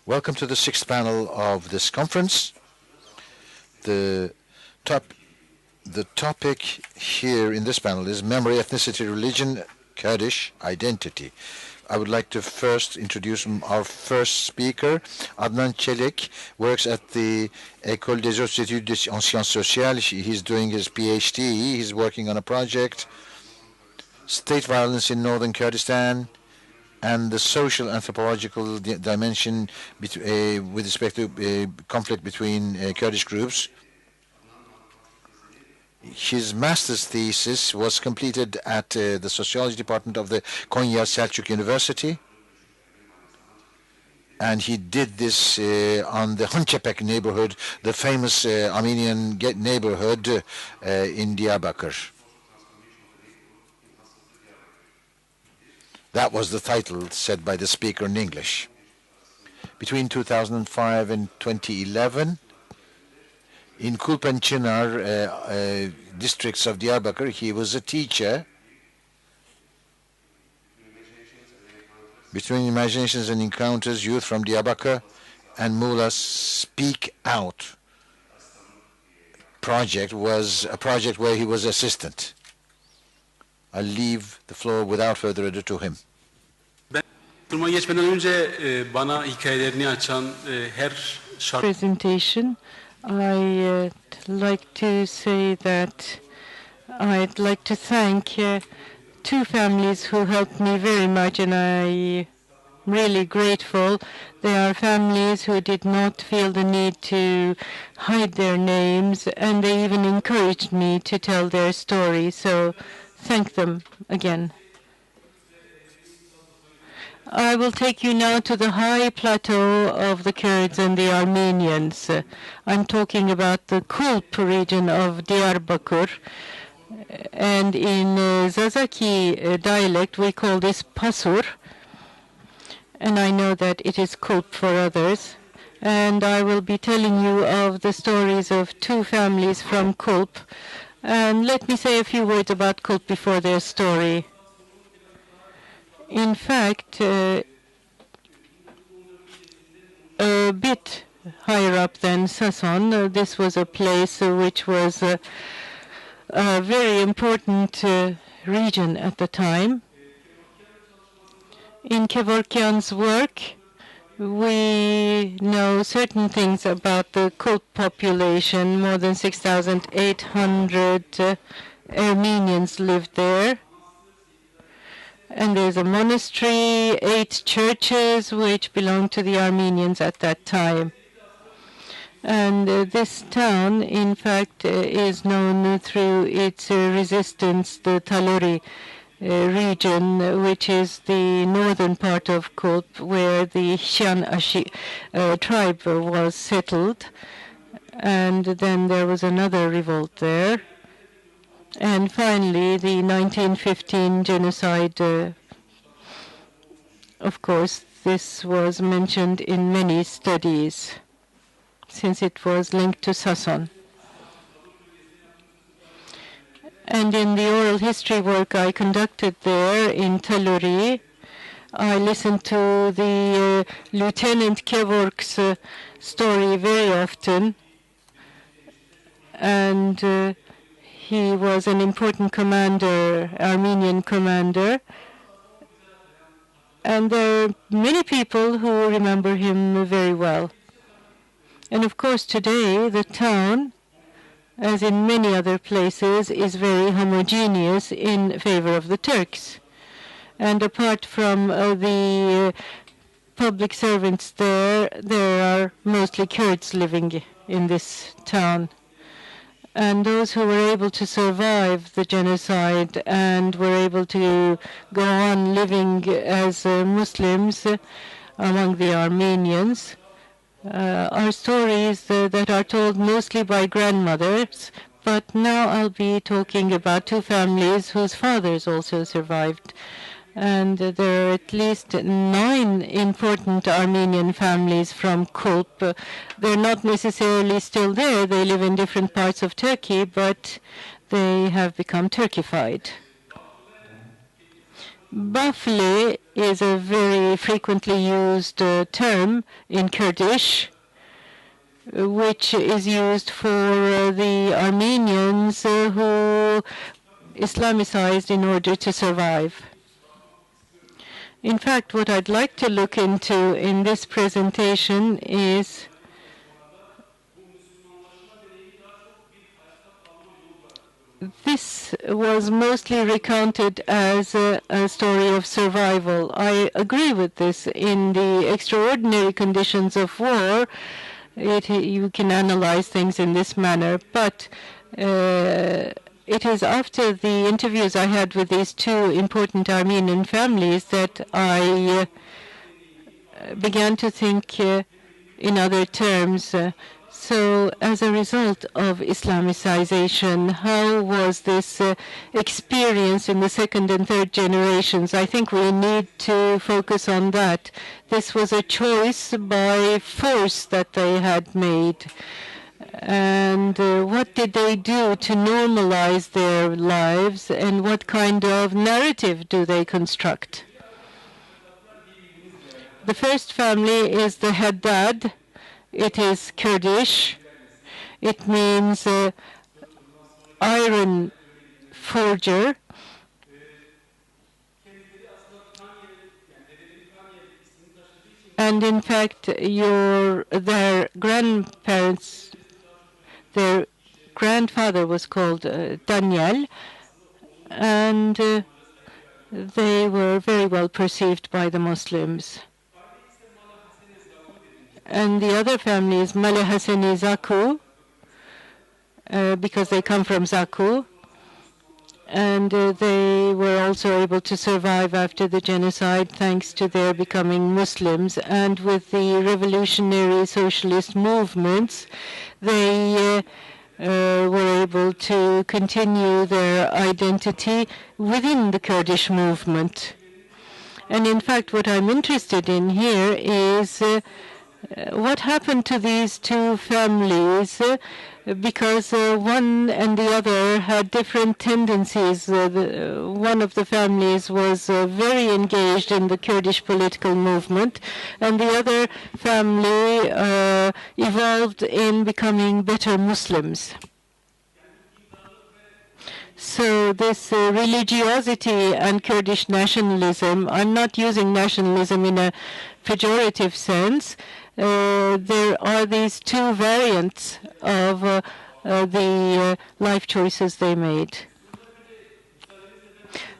Welcome to the sixth panel of this conference. The topic here in this panel is memory, ethnicity, religion, Kurdish identity. I would like to first introduce our first speaker. Adnan Çelik works at the École des Hautes Études en Sciences Sociales. He's doing his PhD. He's working on a project, State Violence in Northern Kurdistan, and the social anthropological dimension with respect to conflict between Kurdish groups. His master's thesis was completed at the sociology department of the Konya Selçuk University, and he did this on the Hunchepek neighborhood, the famous Armenian neighborhood in Diyarbakır. That was the title said by the speaker in English. Between 2005 and 2011, in Kulp and Çınar districts of Diyarbakır, he was a teacher. Between Imaginations and Encounters, youth from Diyarbakır and Muğla Speak Out project was a project where he was assistant. I'll leave the floor without further ado to him. Presentation. I'd like to say that I'd like to thank two families who helped me very much, and I'm really grateful. They are families who did not feel the need to hide their names, and they even encouraged me to tell their story. So thank them again. I will take you now to the high plateau of the Kurds and the Armenians. I'm talking about the Kulp region of Diyarbakır. And in Zazaki dialect, we call this Pasûr. And I know that it is Kulp for others. And I will be telling you of the stories of two families from Kulp. And let me say a few words about Kulp before their story. In fact, a bit higher up than Sason, this was a place which was a very important region at the time. In Kevorkian's work, we know certain things about the Kulp population. More than 6,800 Armenians lived there. And there's a monastery, 8 churches, which belonged to the Armenians at that time. And this town, in fact, is known through its resistance, the Talori region, which is the northern part of Kulp, where the Shan-Ashi tribe was settled. And then there was another revolt there. And finally, the 1915 genocide, of course, this was mentioned in many studies, since it was linked to Sason. And in the oral history work I conducted there in Taluri, I listened to the Lieutenant Kevork's story very often, and he was an important commander, Armenian commander, and there are many people who remember him very well. And of course today the town, as in many other places, is very homogeneous in favor of the Turks. And apart from the public servants there are mostly Kurds living in this town. And those who were able to survive the genocide and were able to go on living as Muslims among the Armenians are stories that are told mostly by grandmothers. But now I'll be talking about two families whose fathers also survived. And there are at least 9 important Armenian families from Kulp. They're not necessarily still there. They live in different parts of Turkey, but they have become Turkified. Bafle is a very frequently used term in Kurdish, which is used for the Armenians who Islamicized in order to survive. In fact, what I'd like to look into in this presentation is this was mostly recounted as a story of survival. I agree with this. In the extraordinary conditions of war, you can analyze things in this manner, but it is after the interviews I had with these two important Armenian families that I began to think in other terms. So as a result of Islamicization, how was this experienced in the second and third generations? I think we need to focus on that. This was a choice by force that they had made. And what did they do to normalize their lives, and what kind of narrative do they construct? The first family is the Haddad. It is Kurdish. It means iron forger. And in fact, their grandparents, their grandfather was called Daniel, and they were very well perceived by the Muslims. And the other family is Malahaseni Zaku, because they come from Zaku. And they were also able to survive after the genocide thanks to their becoming Muslims. And with the revolutionary socialist movements, they were able to continue their identity within the Kurdish movement. And in fact, what I'm interested in here is what happened to these two families, because one and the other had different tendencies. One of the families was very engaged in the Kurdish political movement, and the other family evolved in becoming better Muslims. So this religiosity and Kurdish nationalism, I'm not using nationalism in a pejorative sense. There are these two variants of the life choices they made.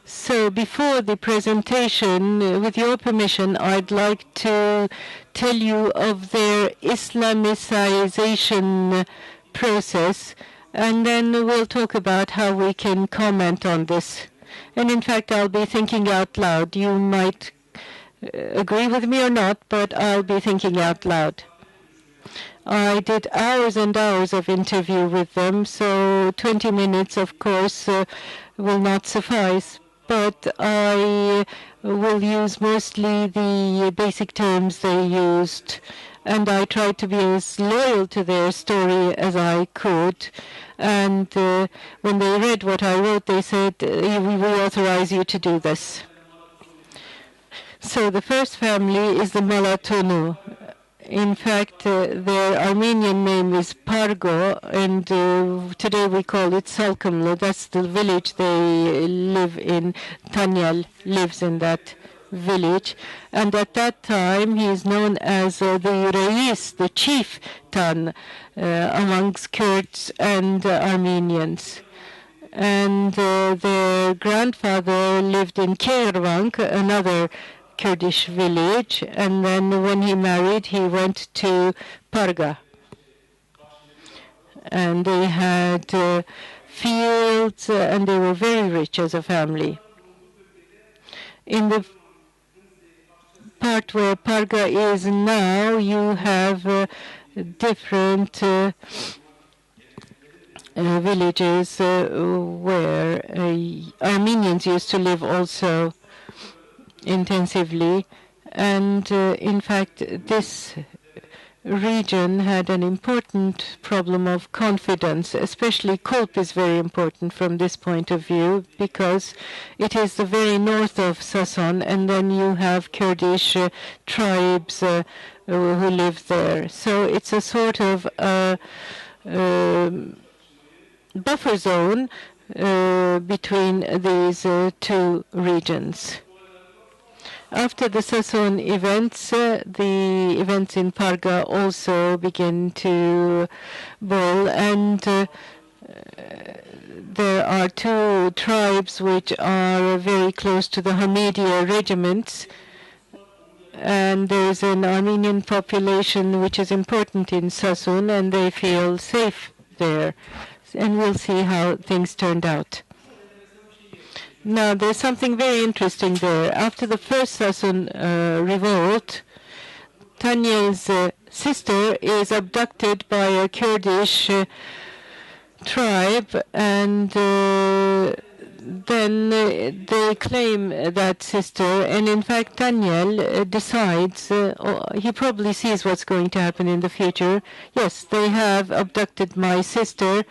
So before the presentation, with your permission, I'd like to tell you of their Islamicization process, and then we'll talk about how we can comment on this. And in fact, I'll be thinking out loud. You might agree with me or not, but I'll be thinking out loud. I did hours and hours of interview with them, so 20 minutes, of course, will not suffice. But I will use mostly the basic terms they used, and I tried to be as loyal to their story as I could. And when they read what I wrote, they said, we will authorize you to do this. So the first family is the Malatonu. In fact, their Armenian name is Pargo, and today we call it Salkımlı. That's the village they live in. Daniel lives in that village. And at that time, he is known as the Reis, the chieftain amongst Kurds and Armenians. And their grandfather lived in Kervank, another Kurdish village, and then when he married, he went to Parga. And they had fields, and they were very rich as a family. In the part where Parga is now, you have different villages where Armenians used to live also intensively, and in fact this region had an important problem of confidence. Especially Kulp is very important from this point of view because it is the very north of Sason, and then you have Kurdish tribes who live there. So it's a sort of buffer zone between these two regions. After the Sason events, the events in Parga also begin to boil, and there are two tribes which are very close to the Hamidiya regiments, and there is an Armenian population which is important in Sasun, and they feel safe there. And we'll see how things turned out. Now, there's something very interesting there. After the first Sasun revolt, Daniel's sister is abducted by a Kurdish tribe, and then they claim that sister. And in fact, Daniel decides, he probably sees what's going to happen in the future. Yes, they have abducted my sister,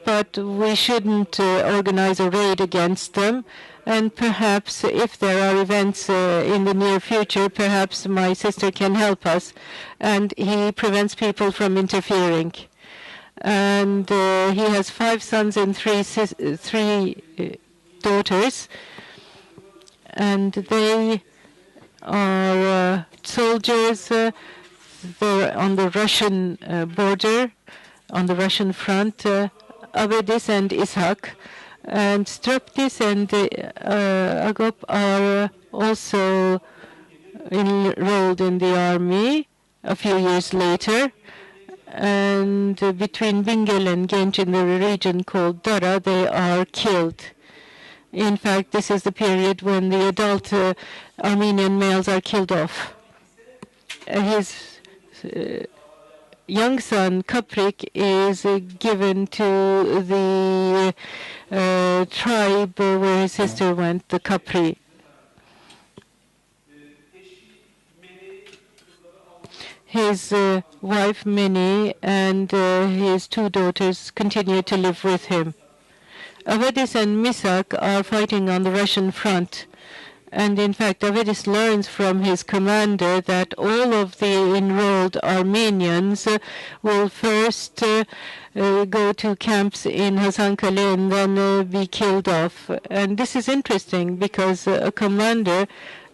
but we shouldn't organize a raid against them. And perhaps if there are events in the near future, perhaps my sister can help us. And he prevents people from interfering. And he has 5 sons and 3 daughters. And they are soldiers. They're on the Russian border, on the Russian front. Avedis and Ishak, and Straptis and Agop are also enrolled in the army a few years later. And between Bingöl and Genç in the region called Dara, they are killed. In fact, this is the period when the adult Armenian males are killed off. His young son, Kaprik, is given to the tribe where his sister went, the Kapri. His wife, Meni, and his 2 daughters continue to live with him. Avedis and Misak are fighting on the Russian front. And in fact, Avedis learns from his commander that all of the enrolled Armenians will first go to camps in Hasankale and then be killed off. And this is interesting because a commander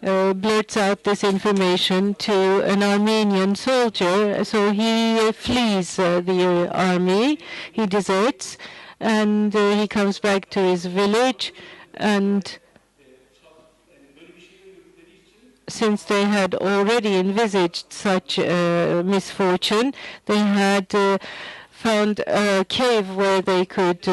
blurts out this information to an Armenian soldier. So he flees the army, he deserts, and he comes back to his village. And since they had already envisaged such misfortune, they had found a cave where they could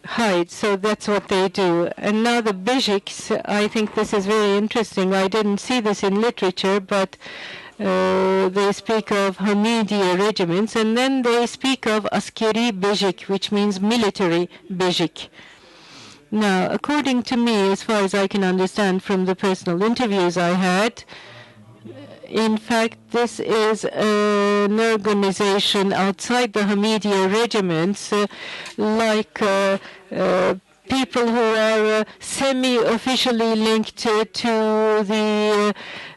hide. So that's what they do. And now the Bejiks, I think this is very interesting. I didn't see this in literature, but they speak of Hamidiya regiments, and then they speak of Askeri Bejik, which means military Bejik. Now, according to me, as far as I can understand from the personal interviews I had, in fact, this is an organization outside the Hamidiya regiments, like people who are semi-officially linked to the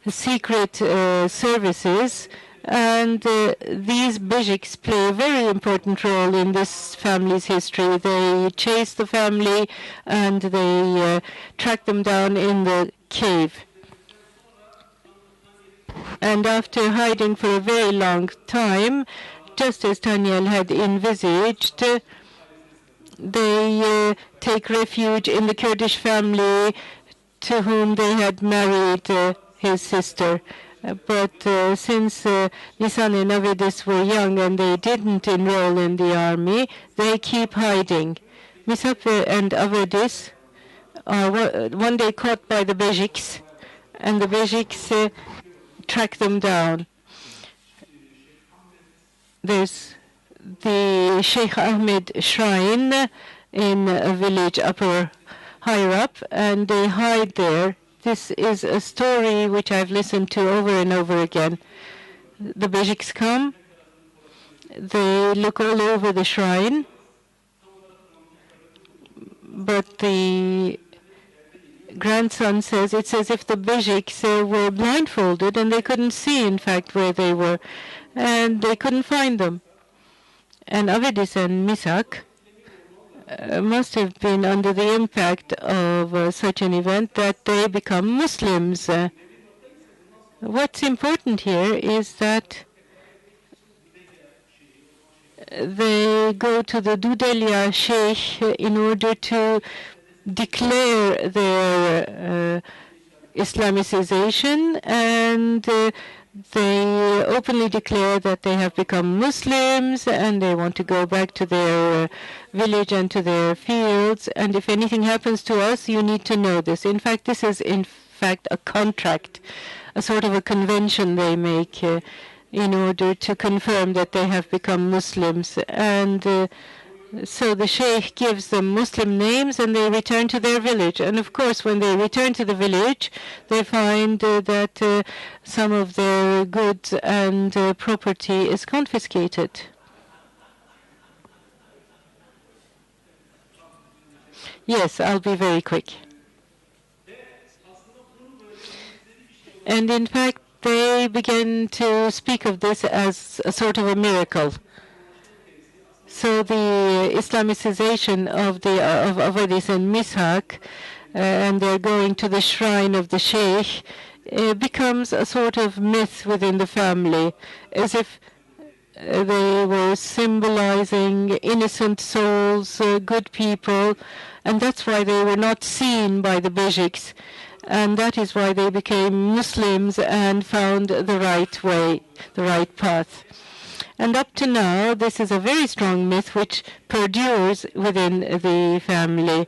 secret services. And these Bejiks play a very important role in this family's history. They chase the family and they track them down in the cave. And after hiding for a very long time, just as Daniel had envisaged, they take refuge in the Kurdish family to whom they had married his sister. But since Nisan and Avedis were young and they didn't enroll in the army, they keep hiding. Misak and Avedis are one day caught by the Bejiks, and the Bejiks track them down. There's the Sheikh Ahmed shrine in a village higher up, and they hide there. This is a story which I've listened to over and over again. The Bejiks come, they look all over the shrine, but the grandson says it's as if the Bejiks were blindfolded and they couldn't see, in fact, where they were, and they couldn't find them. And Avedis and Misak must have been under the impact of such an event that they become Muslims. What's important here is that they go to the Dudelia Sheikh in order to declare their Islamicization, and they openly declare that they have become Muslims and they want to go back to their village and to their fields. And if anything happens to us, you need to know this. In fact, this is in fact a contract, a sort of a convention they make in order to confirm that they have become Muslims. And so the sheikh gives them Muslim names and they return to their village. And of course, when they return to the village, they find that some of their goods and property is confiscated. Yes, I'll be very quick. And in fact, they begin to speak of this as a sort of a miracle. So the Islamicization of Avedis and Misak, and they're going to the shrine of the sheikh, becomes a sort of myth within the family, as if they were symbolizing innocent souls, good people, and that's why they were not seen by the Bejiks, and that is why they became Muslims and found the right way, the right path. And up to now, this is a very strong myth which perdures within the family.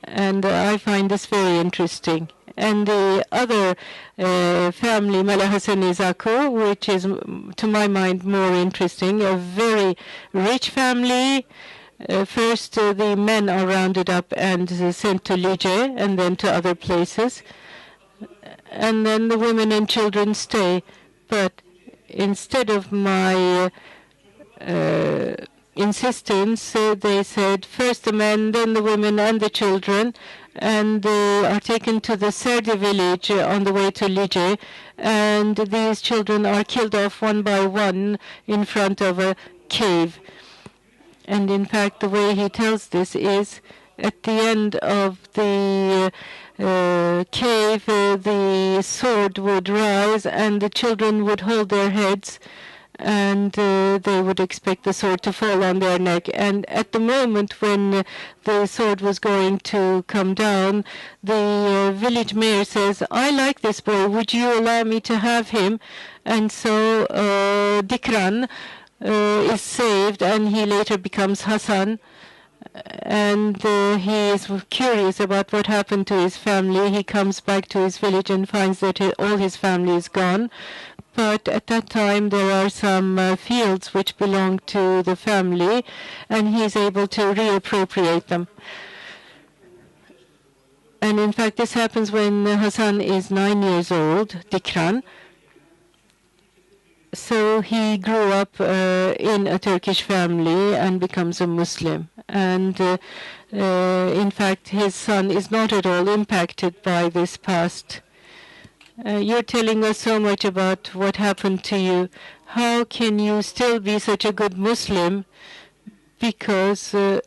And I find this very interesting. And the other family, Malahasani Zaku, which is, to my mind, more interesting, a very rich family. First, the men are rounded up and sent to Lice and then to other places. And then the women and children stay. But instead of my insistence, they said first the men, then the women and the children, and they are taken to the Serde village on the way to Lice, and these children are killed off one by one in front of a cave. And in fact, the way he tells this is at the end of the cave, the sword would rise and the children would hold their heads, and they would expect the sword to fall on their neck. And at the moment when the sword was going to come down, the village mayor says, "I like this boy, would you allow me to have him?" And so Dikran is saved, and he later becomes Hassan. And he is curious about what happened to his family. He comes back to his village and finds that all his family is gone. But at that time, there are some fields which belong to the family, and he is able to reappropriate them. And in fact, this happens when Hassan is 9 years old, Dikran. So he grew up in a Turkish family and becomes a Muslim. And in fact, his son is not at all impacted by this past. You're telling us so much about what happened to you. How can you still be such a good Muslim? Because he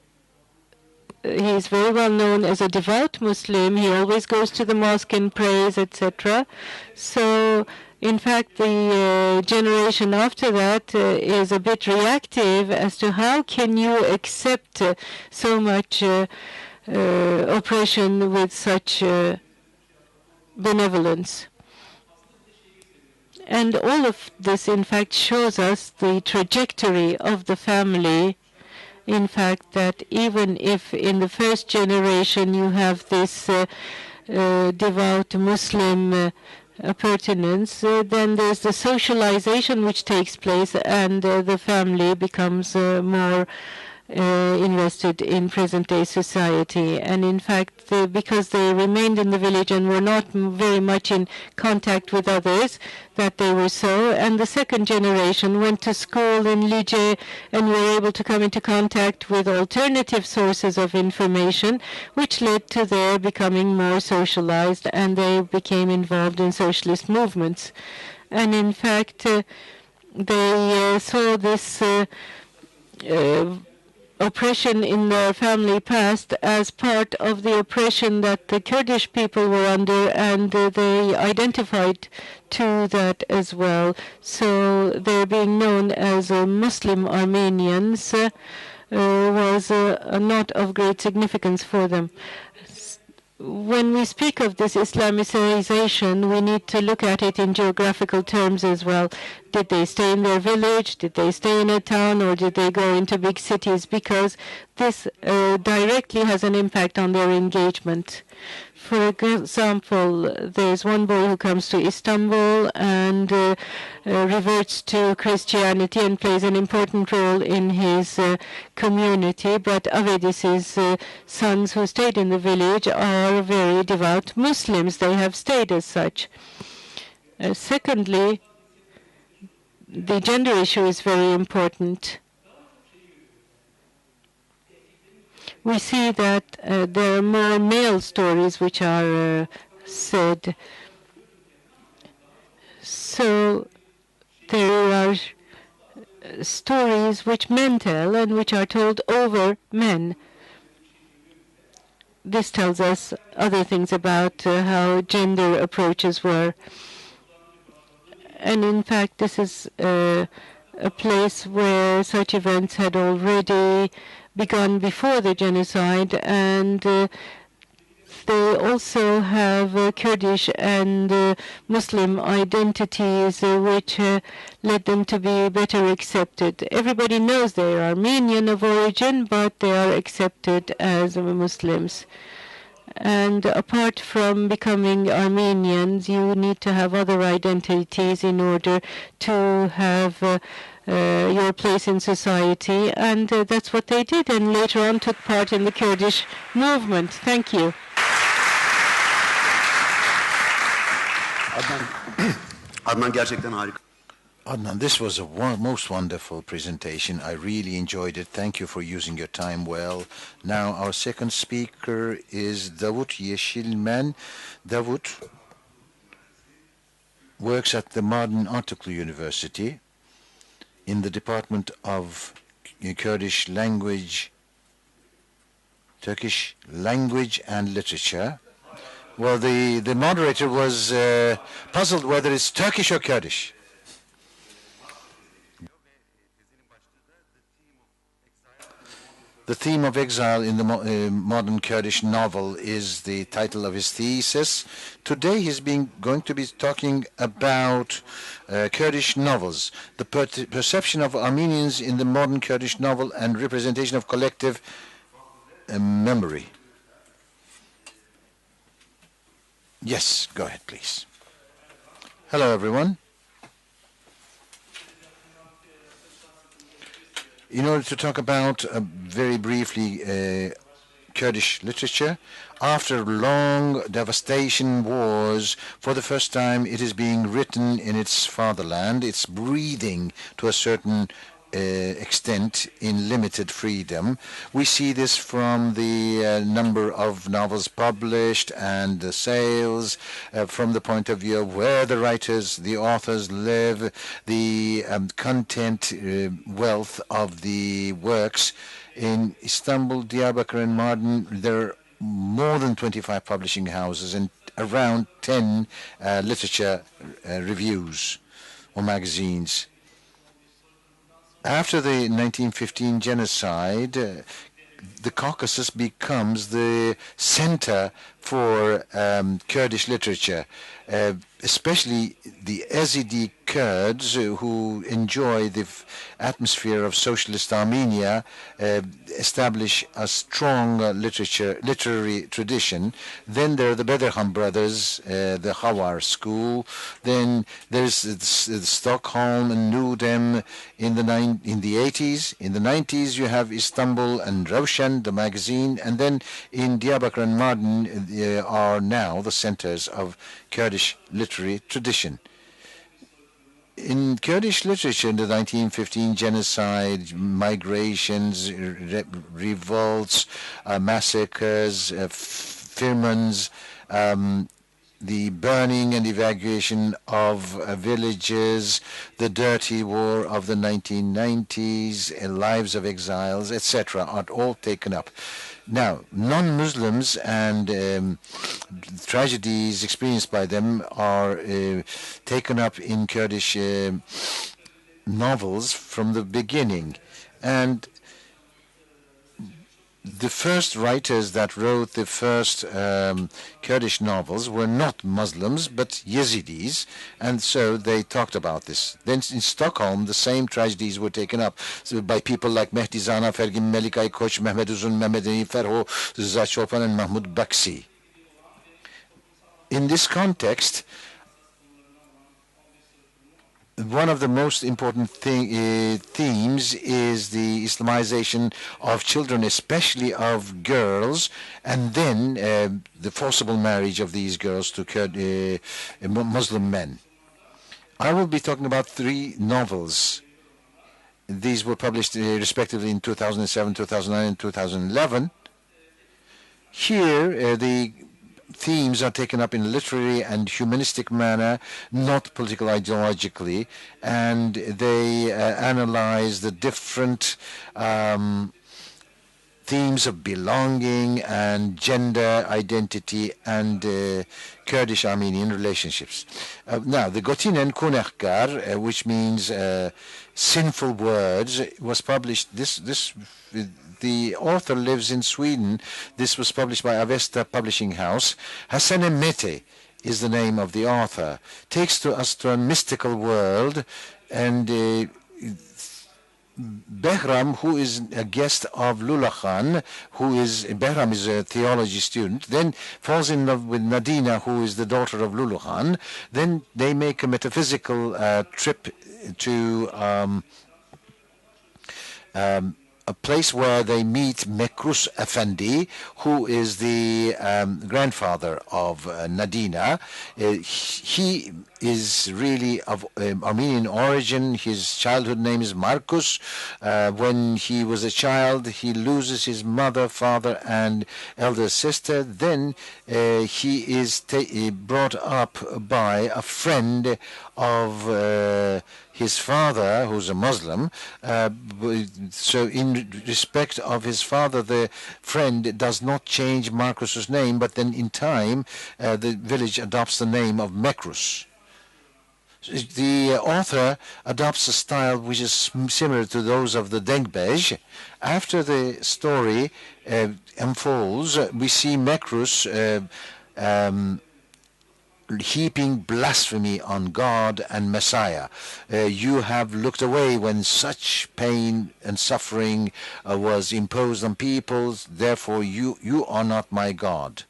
is very well known as a devout Muslim. He always goes to the mosque and prays, etc. So in fact, the generation after that is a bit reactive as to how can you accept so much oppression with such benevolence. And all of this, in fact, shows us the trajectory of the family. In fact, that even if in the first generation you have this devout Muslim pertinence, then there's the socialization which takes place, and the family becomes more invested in present-day society. And in fact, because they remained in the village and were not very much in contact with others, that they were so. And the second generation went to school in Lice and were able to come into contact with alternative sources of information, which led to their becoming more socialized, and they became involved in socialist movements. And in fact, they saw this oppression in their family past as part of the oppression that the Kurdish people were under, and they identified to that as well. So their being known as Muslim Armenians was not of great significance for them. When we speak of this Islamization, we need to look at it in geographical terms as well. Did they stay in their village? Did they stay in a town? Or did they go into big cities? Because this directly has an impact on their engagement. For example, there's one boy who comes to Istanbul and reverts to Christianity and plays an important role in his community. But Avedis's sons who stayed in the village are very devout Muslims. They have stayed as such. Secondly, the gender issue is very important. We see that there are more male stories which are said. So there are stories which men tell and which are told over men. This tells us other things about how gender approaches were. And in fact, this is a place where such events had already begun before the genocide, and they also have Kurdish and Muslim identities which led them to be better accepted. Everybody knows they are Armenian of origin, but they are accepted as Muslims. And apart from becoming Armenians, you need to have other identities in order to have your place in society, and that's what they did, and later on took part in the Kurdish movement. Thank you. Adnan gerçekten harika. Adnan, this was a most wonderful presentation. I really enjoyed it. Thank you for using your time well. Now our second speaker is Davut Yeşilmen. Davut works at the Modern Article University in the Department of Kurdish language, Turkish language and literature. Well, the moderator was puzzled whether it's Turkish or Kurdish. The theme of exile in the modern Kurdish novel is the title of his thesis. Today he's going to be talking about Kurdish novels, the perception of Armenians in the modern Kurdish novel and representation of collective memory. Yes, go ahead, please. Hello, everyone. In order to talk about very briefly Kurdish literature, after long devastation wars, for the first time it is being written in its fatherland. It's breathing to a certain extent in limited freedom. We see this from the number of novels published and the sales, from the point of view of where the writers, the authors live, the content wealth of the works. In Istanbul, Diyarbakır and Mardin, there are more than 25 publishing houses and around 10 literature reviews or magazines. After the 1915 genocide, the Caucasus becomes the center for Kurdish literature, especially the Yazidi Kurds who enjoy the atmosphere of socialist Armenia establish a strong literary tradition. Then there are the Bederham brothers, the Hawar school. Then there's Stockholm and Nudem in the 80s. In the 90s you have Istanbul and Roshan, the magazine, and then in Diyarbakır and Mardin are now the centers of Kurdish literary tradition. In Kurdish literature in the 1915 genocide, migrations, revolts, massacres, firmans, the burning and evacuation of villages, the dirty war of the 1990s, lives of exiles, etc., are all taken up. Now, non-Muslims and tragedies experienced by them are taken up in Kurdish novels from the beginning. And the first writers that wrote the first Kurdish novels were not Muslims but Yazidis, and so they talked about this. Then in Stockholm, the same tragedies were taken up by people like Mehdi Zana, Fergin Melikay Koç, Mehmet Uzun, Mehmet Ali Ferho, Rıza Çopan, and Mahmud Baksi. In this context, one of the most important themes is the Islamization of children, especially of girls, and then the forcible marriage of these girls to Muslim men. I will be talking about 3 novels. These were published respectively in 2007, 2009, and 2011. Here, the themes are taken up in a literary and humanistic manner, not political ideologically, and they analyze the different themes of belonging and gender identity and Kurdish Armenian relationships. Now, the Gotinen Kunehkar, which means sinful words, was published. The author lives in Sweden. This was published by Avesta Publishing House. Hassan Mete is the name of the author. Takes us to a mystical world, and Behram, who is a guest of Lula Khan, Behram is a theology student, then falls in love with Nadina, who is the daughter of Lula Khan. Then they make a metaphysical trip to a place where they meet Mekrus Efendi, who is the grandfather of Nadina. He is really of Armenian origin. His childhood name is Marcus. When he was a child, he loses his mother, father, and elder sister. Then he is brought up by a friend of his father, who's a Muslim. So in respect of his father, the friend does not change Marcus's name, but then in time the village adopts the name of Mekrus. The author adopts a style which is similar to those of the Dengbej. After the story unfolds, we see Mekrus heaping blasphemy on God and Messiah. You have looked away when such pain and suffering was imposed on peoples, therefore you are not my God.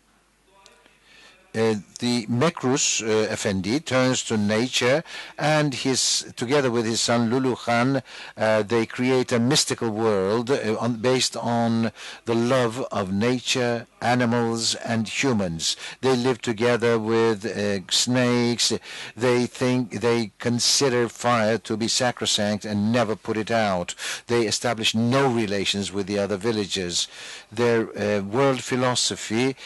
The Mekrus Effendi turns to nature, and together with his son Lulu Khan, they create a mystical world based on the love of nature, animals, and humans. They live together with snakes. They consider fire to be sacrosanct and never put it out. They establish no relations with the other villagers. Their world philosophy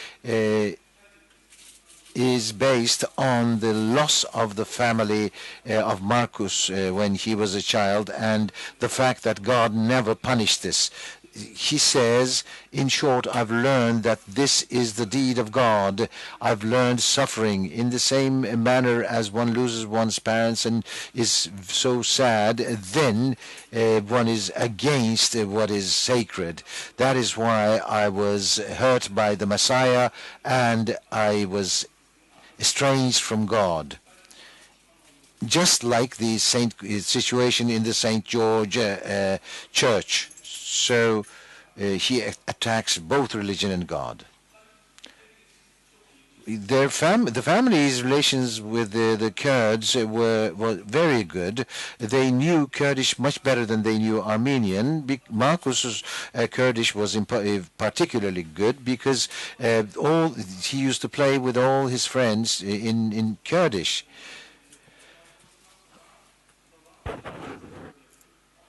is based on the loss of the family of Marcus when he was a child, and the fact that God never punished this. He says, in short, I've learned that this is the deed of God. I've learned suffering in the same manner as one loses one's parents and is so sad, then one is against what is sacred. That is why I was hurt by the Messiah and I was estranged from God. just like the situation in the St. George church. So he attacks both religion and God. The family's relations with the Kurds were very good. They knew Kurdish much better than they knew Armenian. Marcus's Kurdish was particularly good because he used to play with all his friends in Kurdish.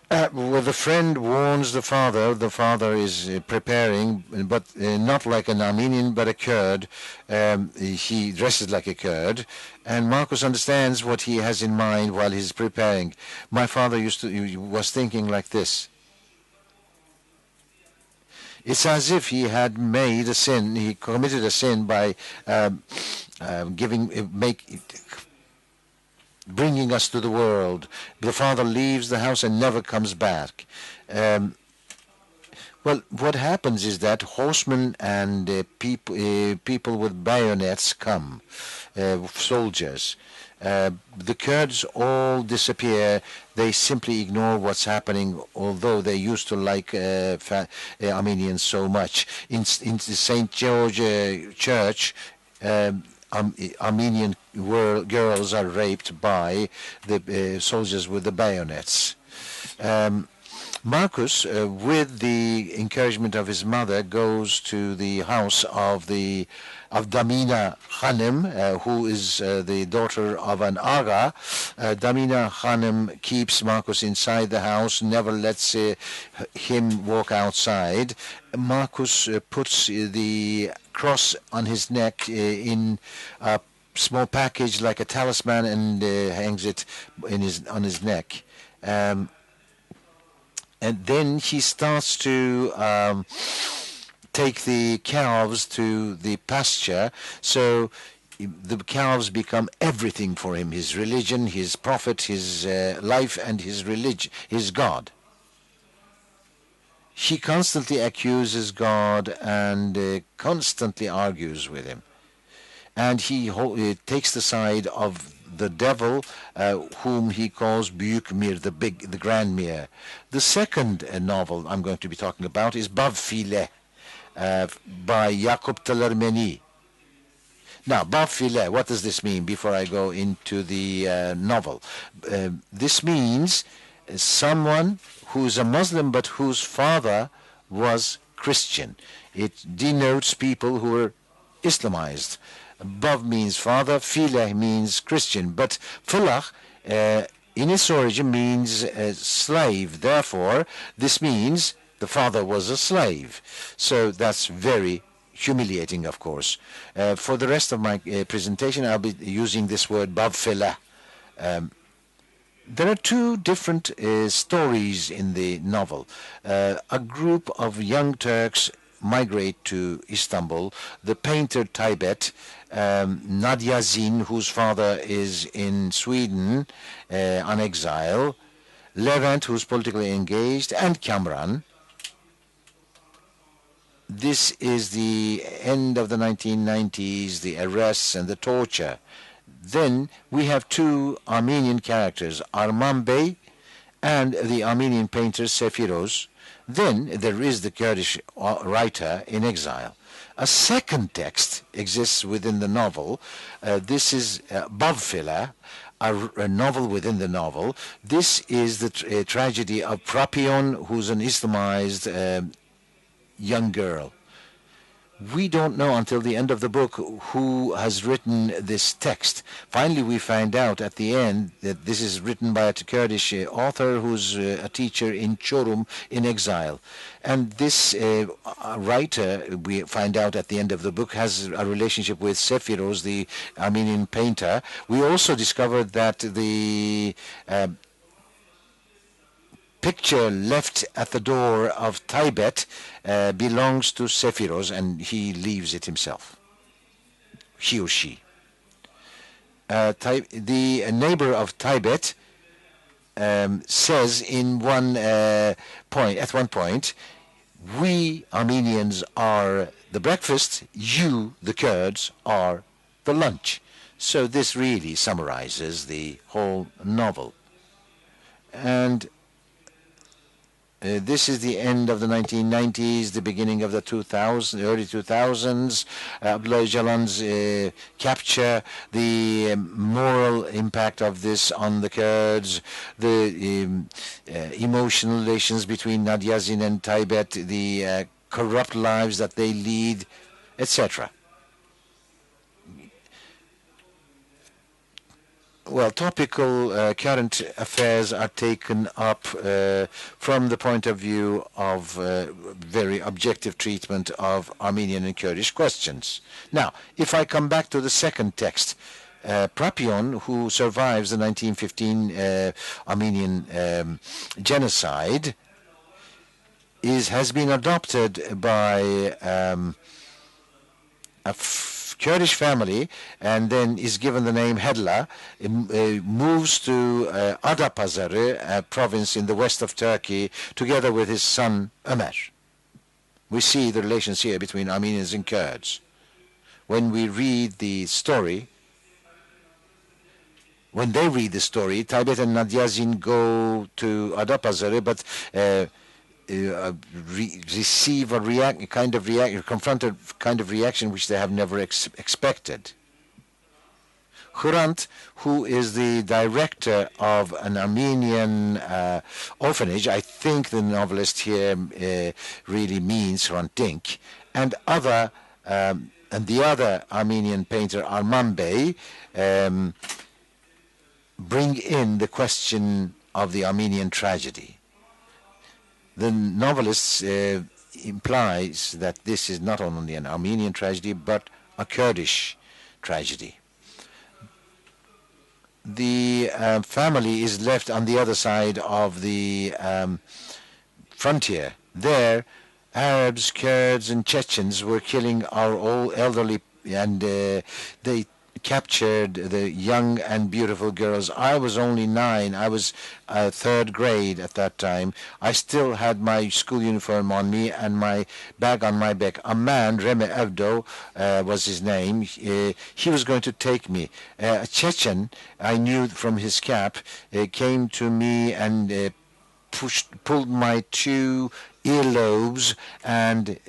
Well, the friend warns the father is preparing, but not like an Armenian, but a Kurd. He dresses like a Kurd, and Marcus understands what he has in mind while he's preparing. My father was thinking like this. It's as if he had made a sin, he committed a sin by bringing us to the world. The father leaves the house and never comes back. Well, what happens is that horsemen and people with bayonets come, soldiers. The Kurds all disappear. They simply ignore what's happening, although they used to like Armenians so much. In the St. George church, Armenian girls are raped by the soldiers with the bayonets. Marcus, with the encouragement of his mother, goes to the house of Damina Khanim, who is the daughter of an Aga. Damina Khanim keeps Marcus inside the house, never lets him walk outside. Marcus puts the cross on his neck in a small package like a talisman and hangs it on his neck. And then he starts to take the calves to the pasture, so the calves become everything for him: his religion, his prophet, his life, and his religion, his God. He constantly accuses God and constantly argues with him. And he takes the side of the devil, whom he calls Büyük Mir, the Grand Mir. The second novel I'm going to be talking about is Bav File by Yakup Talermeni. Now, Bav File, what does this mean before I go into the novel? This means someone who's a Muslim but whose father was Christian. It denotes people who were Islamized. Bav means father, Filah means Christian, but Fulach in its origin means slave. Therefore, this means the father was a slave. So that's very humiliating, of course. For the rest of my presentation, I'll be using this word Bav Filah. There are two different stories in the novel. A group of young Turks migrate to Istanbul. The painter Tibet, Nadia Zin, whose father is in Sweden on exile, Levent, who's politically engaged, and Kamran. This is the end of the 1990s, the arrests and the torture. Then we have two Armenian characters, Arman Bey and the Armenian painter Sefiroz. Then there is the Kurdish writer in exile. A second text exists within the novel. This is Bav File, a novel within the novel. This is the tragedy of Prapion, who's an Islamized young girl. We don't know until the end of the book who has written this text. Finally, we find out at the end that this is written by a Kurdish author who's a teacher in Çorum in exile. And this writer, we find out at the end of the book, has a relationship with Sefiroz, the Armenian painter. We also discovered that the picture left at the door of Tibet belongs to Sefiroz, and he leaves it himself, he or she. The neighbor of Tibet says in at one point, we Armenians are the breakfast, you, the Kurds, are the lunch. So this really summarizes the whole novel. And this is the end of the 1990s, the beginning of the early 2000s. Abdullah Öcalan's capture, the moral impact of this on the Kurds, the emotional relations between Nadyazin and Taybet, the corrupt lives that they lead, etc. Well, topical current affairs are taken up from the point of view of very objective treatment of Armenian and Kurdish questions. Now, if I come back to the second text, Prapyon, who survives the 1915 Armenian genocide, has been adopted by a Kurdish family, and then is given the name Hedla, moves to Adapazarı, a province in the west of Turkey, together with his son Ömer. We see the relations here between Armenians and Kurds. When we read the story, when they read the story, Taybet and Nadyazin go to Adapazarı, but receive a confronted kind of reaction which they have never expected. Hrant, who is the director of an Armenian orphanage, I think the novelist here really means Hrant Dink, and the other Armenian painter Arman Bey bring in the question of the Armenian tragedy. The novelist implies that this is not only an Armenian tragedy, but a Kurdish tragedy. The family is left on the other side of the frontier. There, Arabs, Kurds, and Chechens were killing our old elderly, and they captured the young and beautiful girls. I was only 9. I was third grade at that time. I still had my school uniform on me and my bag on my back. A man, Reme Evdo was his name, he was going to take me. A Chechen, I knew from his cap, came to me and pulled my 2 earlobes, and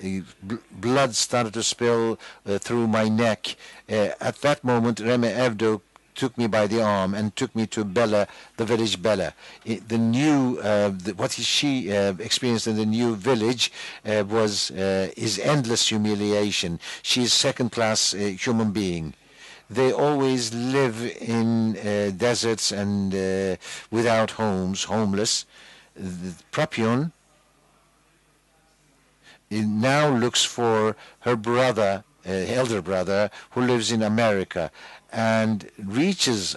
blood started to spill through my neck. At that moment, Reme Evdo took me by the arm and took me to Bela, the village Bela. What she experienced in the new village is endless humiliation. She is second-class human being. They always live in deserts and without homes, homeless. Prapyon now looks for her brother, elder brother, who lives in America, and reaches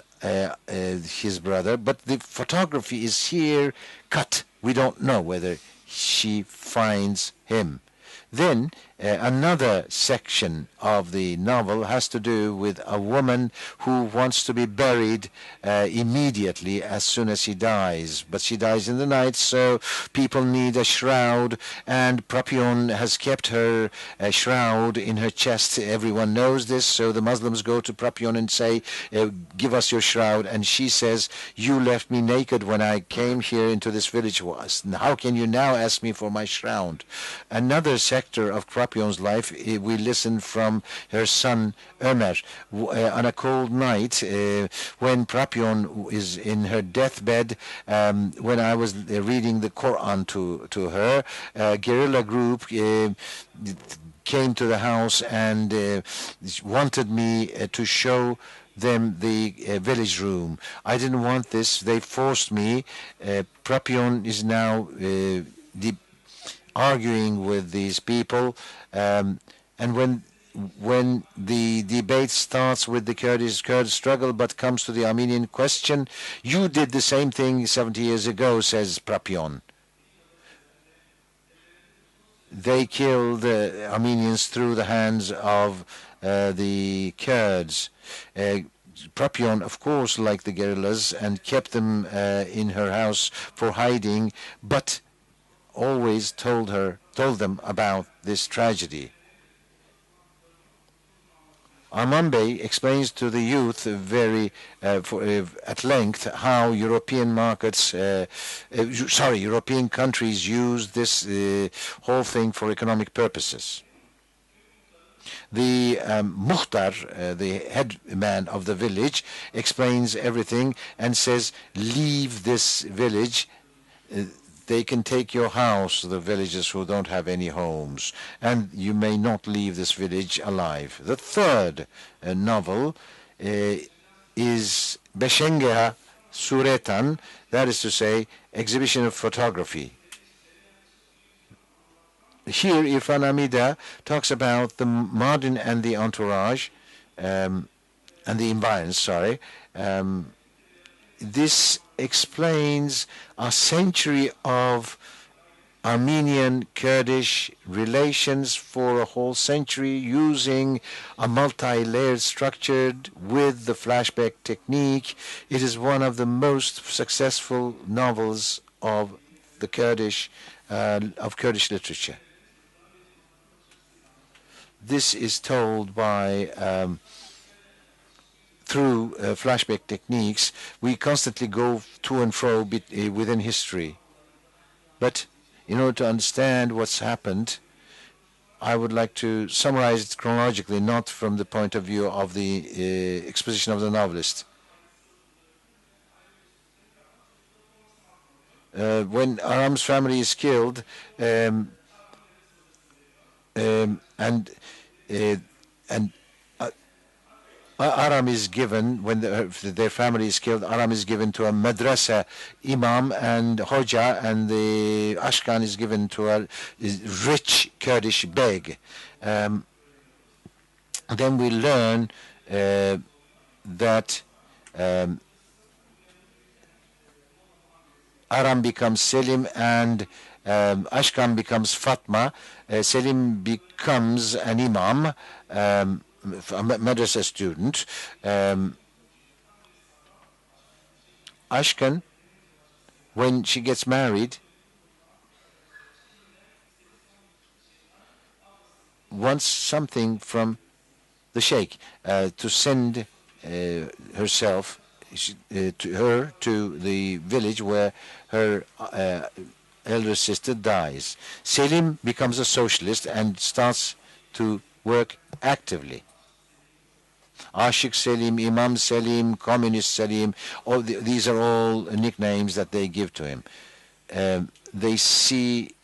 his brother, but the photography is here cut. We don't know whether she finds him. Then another section of the novel has to do with a woman who wants to be buried immediately as soon as she dies. But she dies in the night, so people need a shroud, and Prapyon has kept her shroud in her chest. Everyone knows this, so the Muslims go to Prapyon and say, give us your shroud. And she says, you left me naked when I came here into this village. How can you now ask me for my shroud? Another sector of Prapyon's life, we listen from her son Ömer. On a cold night, when Prapyon is in her deathbed, when I was reading the Quran to her, a guerrilla group came to the house and wanted me to show them the village room. I didn't want this. They forced me. Prapyon is now arguing with these people, and when the debate starts with the Kurd struggle but comes to the Armenian question, you did the same thing 70 years ago, says Prapyon. They killed Armenians through the hands of the Kurds. Prapyon, of course, liked the guerrillas and kept them in her house for hiding, but always told them about this tragedy. Arman Bey explains to the youth very at length how European markets, European countries use this whole thing for economic purposes. The muhtar, the head man of the village, explains everything and says, leave this village. They can take your house, the villagers who don't have any homes, and you may not leave this village alive. The third novel is Beshengeha Suretan, that is to say, exhibition of photography. Here, Irfan Amida talks about the Mardin and the entourage, and the environs, this explains a century of Armenian Kurdish relations for a whole century, using a multi-layered structure with the flashback technique. It is one of the most successful novels of the Kurdish literature. This is told by through flashback techniques. We constantly go to and fro within history. But in order to understand what's happened, I would like to summarize it chronologically, not from the point of view of the exposition of the novelist. When Aram's family is killed, Aram is given, when their family is killed, Aram is given to a madrasa imam and hoja, and the ashkan is given to a rich Kurdish beg. Then we learn that Aram becomes Selim and Ashkan becomes Fatma. Selim becomes an imam, a madrasa student. Ashkan, when she gets married, wants something from the sheikh to send herself to the village where her elder sister dies. Selim becomes a socialist and starts to work actively. Ashik Selim, Imam Selim, Communist Selim, these are all nicknames that they give to him. She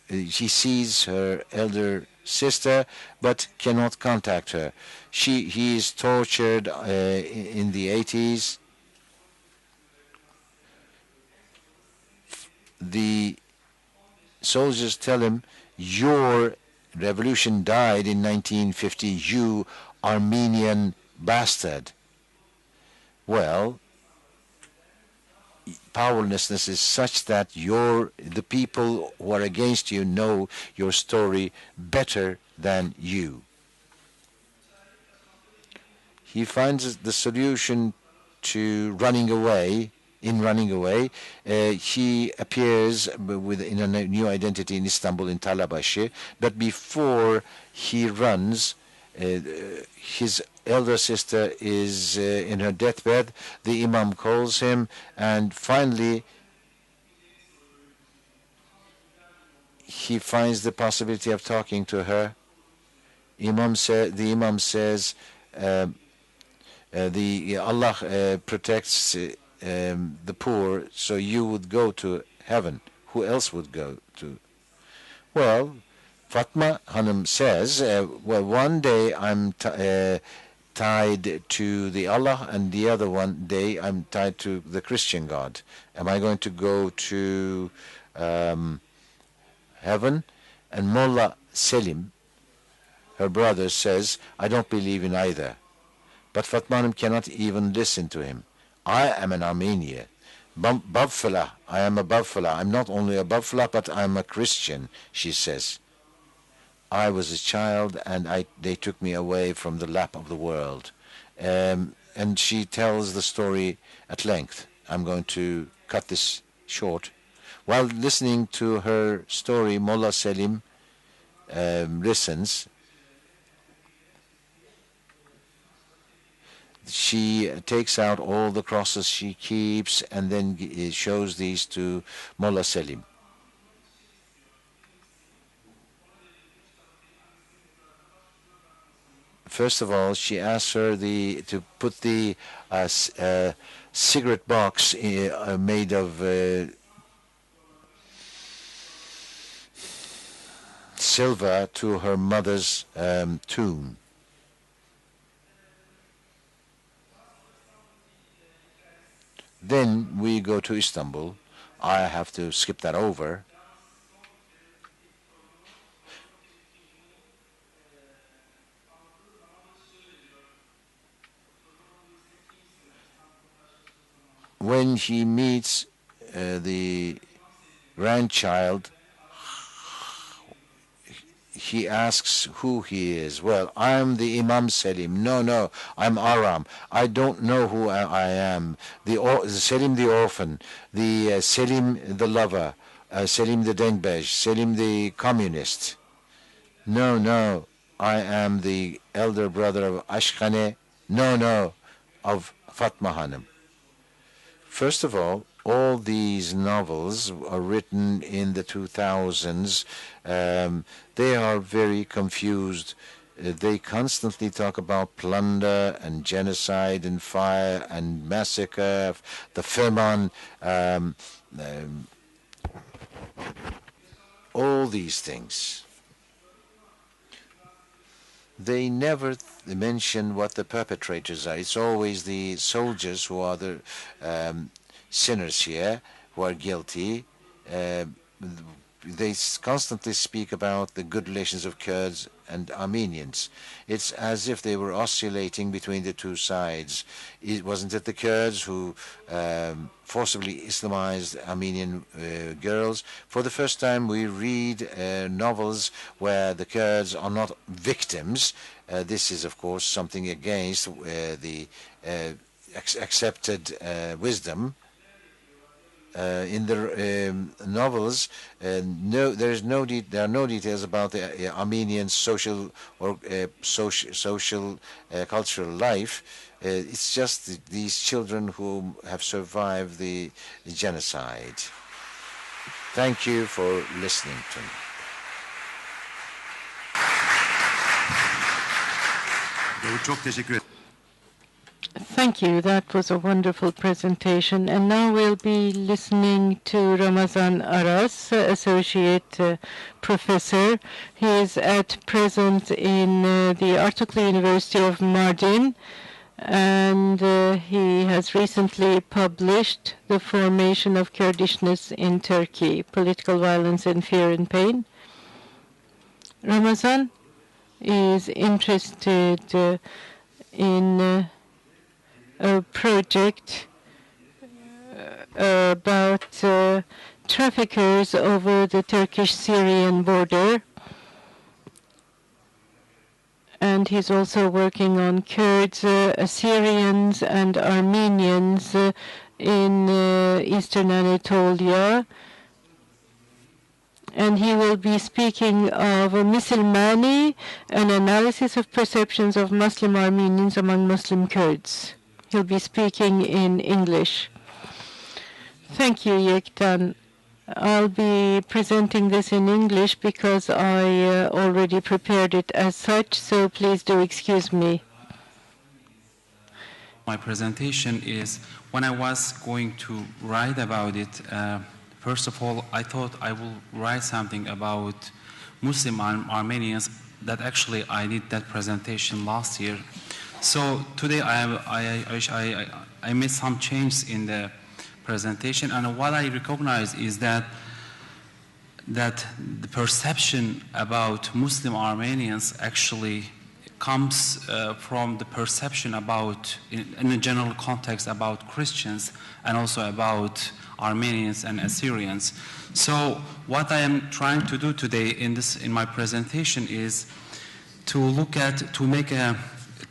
sees her elder sister but cannot contact her. He is tortured in the 80s. The soldiers tell him, your revolution died in 1950, you Armenian bastard. Well, powerlessness is such that the people who are against you know your story better than you. He finds the solution to running away. In running away, he appears in a new identity in Istanbul, in Talabaşı. But before he runs, his elder sister is in her deathbed. The imam calls him, and finally he finds the possibility of talking to her. The imam says, Allah protects the poor, so you would go to heaven. Who else would go to? Well, Fatma Hanım says, well, one day I'm tied to the Allah, and the other one day I'm tied to the Christian God. Am I going to go to heaven? And Mullah Selim, her brother, says, I don't believe in either. But Fatma Hanım cannot even listen to him. I am an Armenian. Babfala, I am a Babfala. I'm not only a Babfala, but I'm a Christian, she says. I was a child, and they took me away from the lap of the world. And she tells the story at length. I'm going to cut this short. While listening to her story, Mullah Selim listens. she takes out all the crosses she keeps and then shows these to Mullah Selim. First of all, she asks her to put the cigarette box made of silver to her mother's tomb. Then we go to Istanbul. I have to skip that over. When he meets the grandchild, he asks who he is. Well, I'm the Imam Selim. No, I'm Aram. I don't know who I am. The Selim the orphan, the Selim the lover, Selim the Dengbej, Selim the communist. No, I am the elder brother of Ashkhane. No, of Fatma Hanım. First of all these novels are written in the 2000s. They are very confused. They constantly talk about plunder and genocide and fire and massacre, the Feman, all these things. They never mention what the perpetrators are. It's always the soldiers who are the sinners here, who are guilty. They constantly speak about the good relations of Kurds and Armenians. It's as if they were oscillating between the two sides. Wasn't it the Kurds who forcibly Islamized Armenian girls? For the first time we read novels where the Kurds are not victims. This is of course something against the accepted wisdom. In the novels, there are no details about the Armenian social or social cultural life. It's just these children who have survived the genocide. Thank you for listening to me. Çok teşekkür ederim. Thank you. That was a wonderful presentation. And now we'll be listening to Ramazan Aras, Associate Professor. He is at present in the Artuklu University of Mardin, and he has recently published The Formation of Kurdishness in Turkey, Political Violence and Fear and Pain. Ramazan is interested in a project about traffickers over the Turkish-Syrian border. And he's also working on Kurds, Assyrians, and Armenians in Eastern Anatolia. And he will be speaking of Misilmeni, an analysis of perceptions of Muslim Armenians among Muslim Kurds. He'll be speaking in English. Thank you, Yektan. I'll be presenting this in English because I already prepared it as such, so please do excuse me. My presentation is, when I was going to write about it, first of all, I thought I will write something about Muslim Armenians. That actually I did that presentation last year. So today I made some changes in the presentation, and what I recognize is that the perception about Muslim Armenians actually comes from the perception about, in a general context, about Christians and also about Armenians and Assyrians. So what I am trying to do today in my presentation is to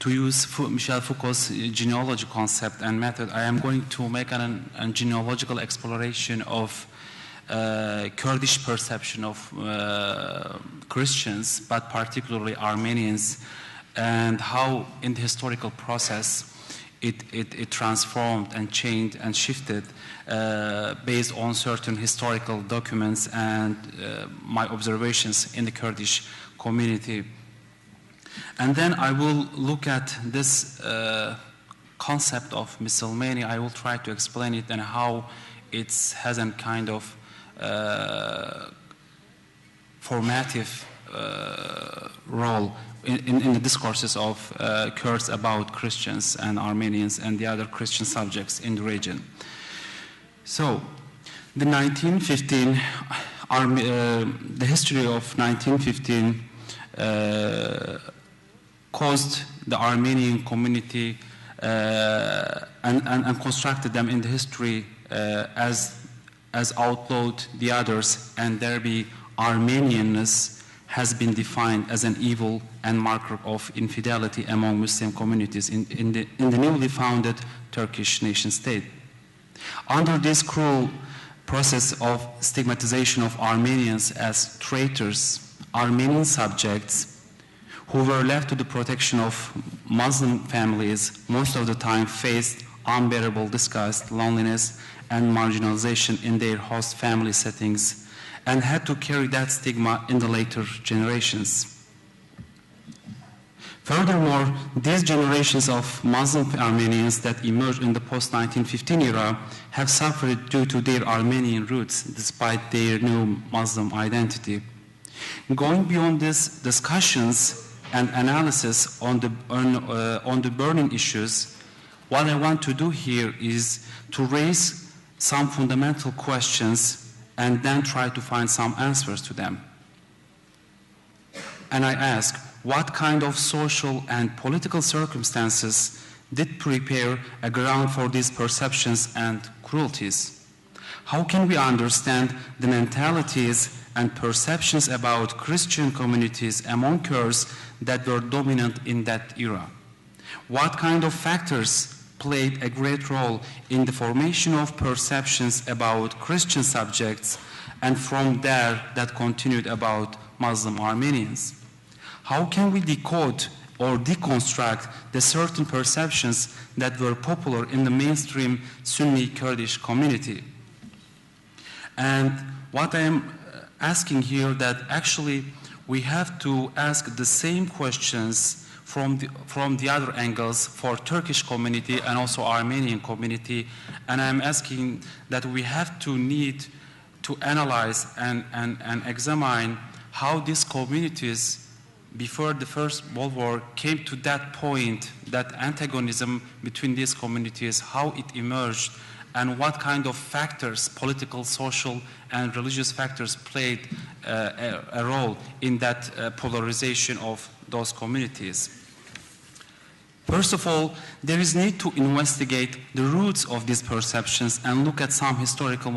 use Michel Foucault's genealogy concept and method. I am going to make a genealogical exploration of Kurdish perception of Christians, but particularly Armenians, and how in the historical process it transformed and changed and shifted based on certain historical documents and my observations in the Kurdish community. And then I will look at this concept of Misilmeni. I will try to explain it and how it has a kind of formative role in the discourses of Kurds about Christians and Armenians and the other Christian subjects in the region. So, the 1915, the history of 1915 caused the Armenian community and constructed them in the history as outlawed the others, and there be Armenianness has been defined as an evil and marker of infidelity among Muslim communities in the newly founded Turkish nation state. Under this cruel process of stigmatization of Armenians as traitors, Armenian subjects who were left to the protection of Muslim families most of the time faced unbearable disgust, loneliness, and marginalization in their host family settings, and had to carry that stigma in the later generations. Furthermore, these generations of Muslim Armenians that emerged in the post-1915 era have suffered due to their Armenian roots despite their new Muslim identity. Going beyond these discussions and analysis on the burning issues, what I want to do here is to raise some fundamental questions and then try to find some answers to them. And I ask, what kind of social and political circumstances did prepare a ground for these perceptions and cruelties? How can we understand the mentalities and perceptions about Christian communities among Kurds that were dominant in that era? What kind of factors played a great role in the formation of perceptions about Christian subjects, and from there that continued about Muslim Armenians? How can we decode or deconstruct the certain perceptions that were popular in the mainstream Sunni Kurdish community? And what I am asking here, that actually we have to ask the same questions from the other angles for Turkish community and also Armenian community, and I'm asking that we have to need to analyze and examine how these communities before the First World War came to that point, that antagonism between these communities, how it emerged, and what kind of factors, political, social, and religious factors played a role in that polarization of those communities. First of all, there is need to investigate the roots of these perceptions and look at some historical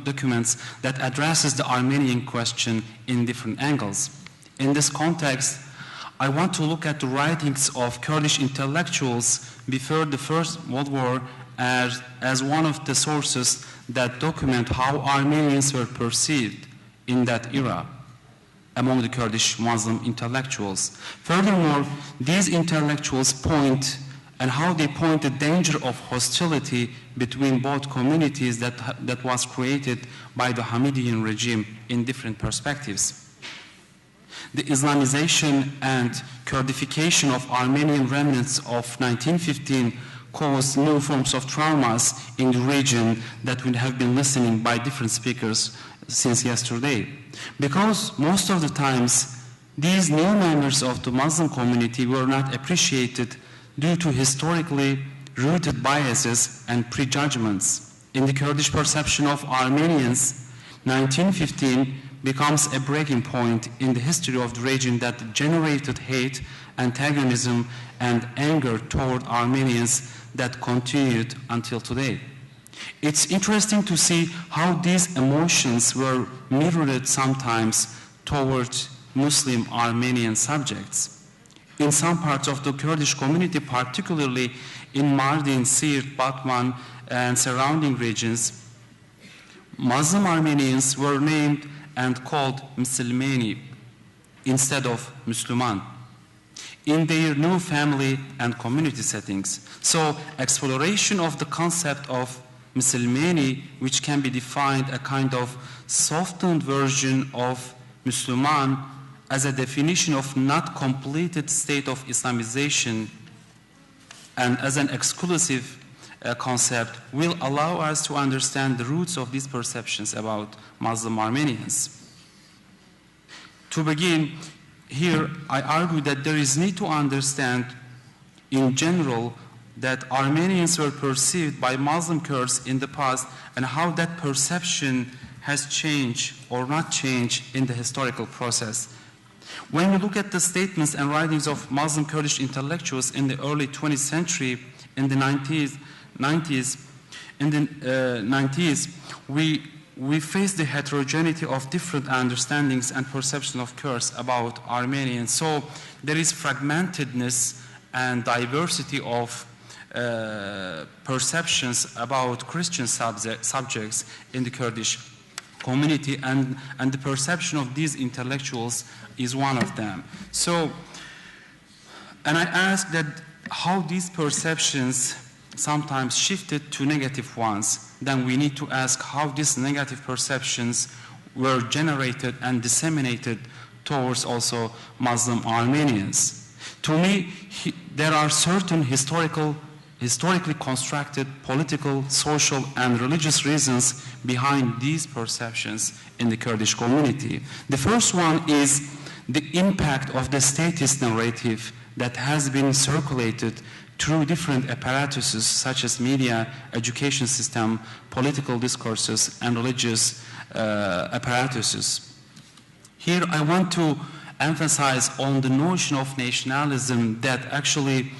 documents that addresses the Armenian question in different angles. In this context, I want to look at the writings of Kurdish intellectuals before the First World War as one of the sources that document how Armenians were perceived in that era among the Kurdish Muslim intellectuals. Furthermore, these intellectuals point and how they point the danger of hostility between both communities that was created by the Hamidian regime in different perspectives. The Islamization and Kurdification of Armenian remnants of 1915 caused new forms of traumas in the region that we have been listening by different speakers since yesterday. Because most of the times, these new members of the Muslim community were not appreciated due to historically rooted biases and prejudgments. In the Kurdish perception of Armenians, 1915 becomes a breaking point in the history of the region that generated hate, antagonism, and anger toward Armenians that continued until today. It's interesting to see how these emotions were mirrored sometimes towards Muslim Armenian subjects. In some parts of the Kurdish community, particularly in Mardin, Siirt, Batman, and surrounding regions, Muslim Armenians were named and called Misilmeni instead of Müslüman. in their new family and community settings. So exploration of the concept of Misilmeni, which can be defined a kind of softened version of Müslüman as a definition of not completed state of Islamization and as an exclusive concept, will allow us to understand the roots of these perceptions about Muslim Armenians. To begin, here I argue that there is need to understand in general that Armenians were perceived by Muslim Kurds in the past and how that perception has changed or not changed in the historical process. When we look at the statements and writings of Muslim Kurdish intellectuals in the early 20th century, in the 90s, we face the heterogeneity of different understandings and perceptions of Kurds about Armenians. So there is fragmentedness and diversity of perceptions about Christian subjects in the Kurdish community, and the perception of these intellectuals is one of them. So, and I ask that how these perceptions sometimes shifted to negative ones, then we need to ask how these negative perceptions were generated and disseminated towards also Muslim Armenians. To me, there are certain historically constructed political, social, and religious reasons behind these perceptions in the Kurdish community. The first one is the impact of the statist narrative that has been circulated through different apparatuses such as media, education system, political discourses, and religious apparatuses. Here I want to emphasize on the notion of nationalism that actually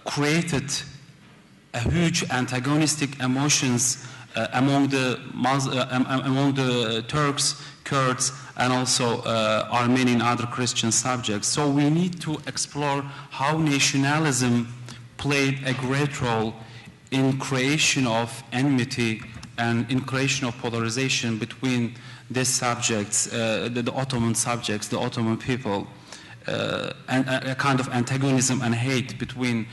created a huge antagonistic emotions among the Turks, Kurds, and also Armenian other Christian subjects. So we need to explore how nationalism played a great role in creation of enmity and in creation of polarization between these subjects, the Ottoman subjects, the Ottoman people, and a kind of antagonism and hate between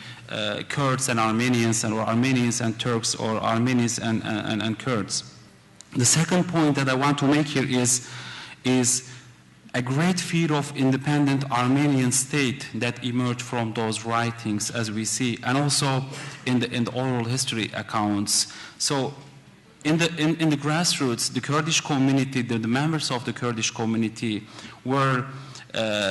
Kurds and Armenians, or Armenians and Turks, or Armenians and Kurds. The second point that I want to make here is a great fear of independent Armenian state that emerged from those writings, as we see, and also in the oral history accounts. So in the grassroots, the Kurdish community, the members of the Kurdish community were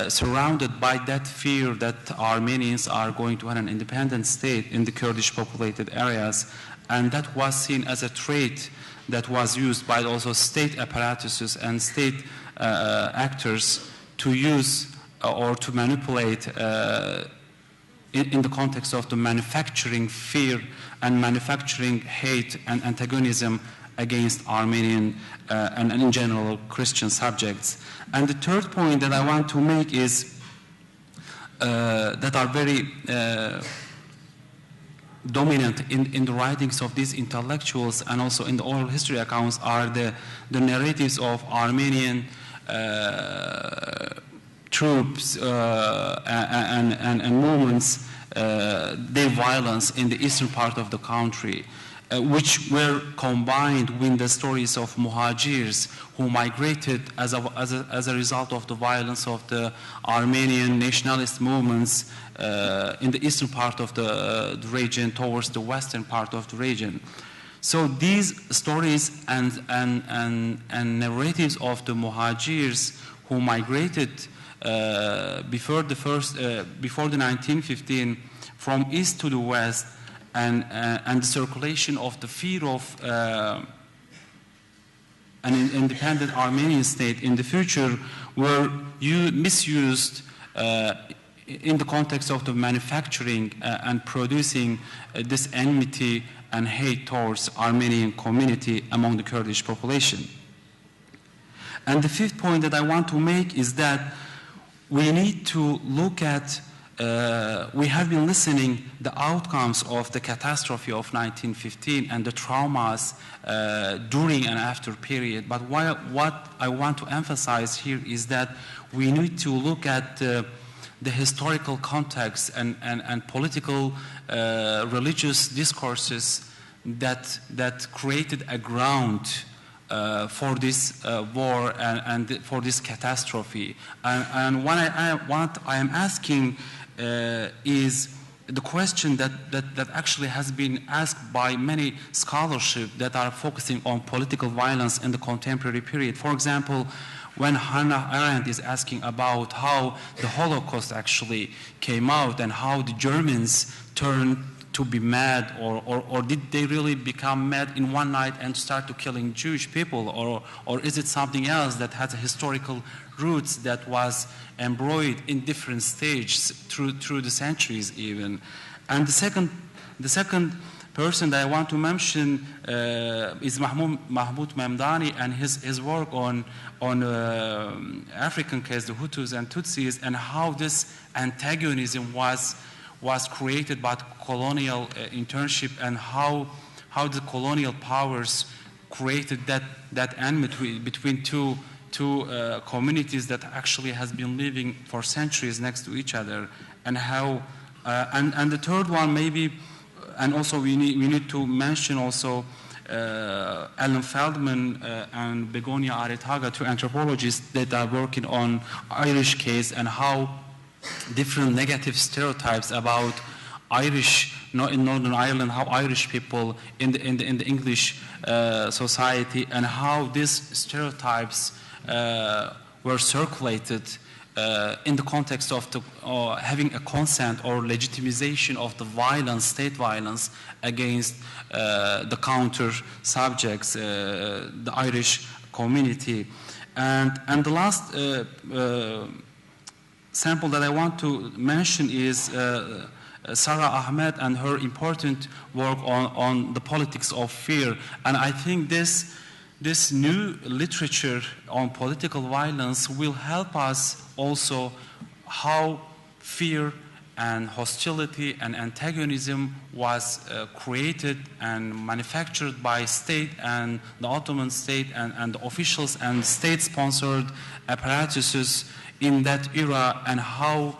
surrounded by that fear that Armenians are going to have an independent state in the Kurdish populated areas, and that was seen as a trait that was used by also state apparatuses and state actors to use or to manipulate in the context of the manufacturing fear and manufacturing hate and antagonism against Armenian and in general Christian subjects. And the third point that I want to make is that are very dominant in the writings of these intellectuals and also in the oral history accounts are the narratives of Armenian troops and movements, their violence in the eastern part of the country, which were combined with the stories of muhajirs who migrated as a result of the violence of the Armenian nationalist movements in the eastern part of the region towards the western part of the region. So these stories and narratives of the muhajirs who migrated before the 1915 from east to the west, and the circulation of the fear of an independent Armenian state in the future were misused in the context of the manufacturing and producing this enmity and hate towards Armenian community among the Kurdish population. And the fifth point that I want to make is that we need to look at we have been listening the outcomes of the catastrophe of 1915 and the traumas during and after period. But what I want to emphasize here is that we need to look at the historical context and political religious discourses that created a ground for this war and for this catastrophe. And what I am asking is the question that actually has been asked by many scholarship that are focusing on political violence in the contemporary period. For example, when Hannah Arendt is asking about how the Holocaust actually came out and how the Germans turned to be mad, or did they really become mad in one night and start to killing Jewish people, or is it something else that has a historical roots that was embroidered in different stages through the centuries even. And the second person that I want to mention is Mahmoud Mamdani and his work on African case, the Hutus and Tutsis, and how this antagonism was created by colonial internship, and how the colonial powers created that enmity between two communities that actually has been living for centuries next to each other, and how and the third one maybe, and also we need to mention also Ellen Feldman and Begonia Aretaga, two anthropologists that are working on Irish case, and how different negative stereotypes about Irish, in Northern Ireland, how Irish people in the English society, and how these stereotypes were circulated in the context of having a consent or legitimization of the violence, state violence against the counter subjects, the Irish community. And the last sample that I want to mention is Sarah Ahmed and her important work on the politics of fear. And I think this new literature on political violence will help us also how fear and hostility and antagonism was created and manufactured by state and the Ottoman state and the officials and state-sponsored apparatuses in that era, and how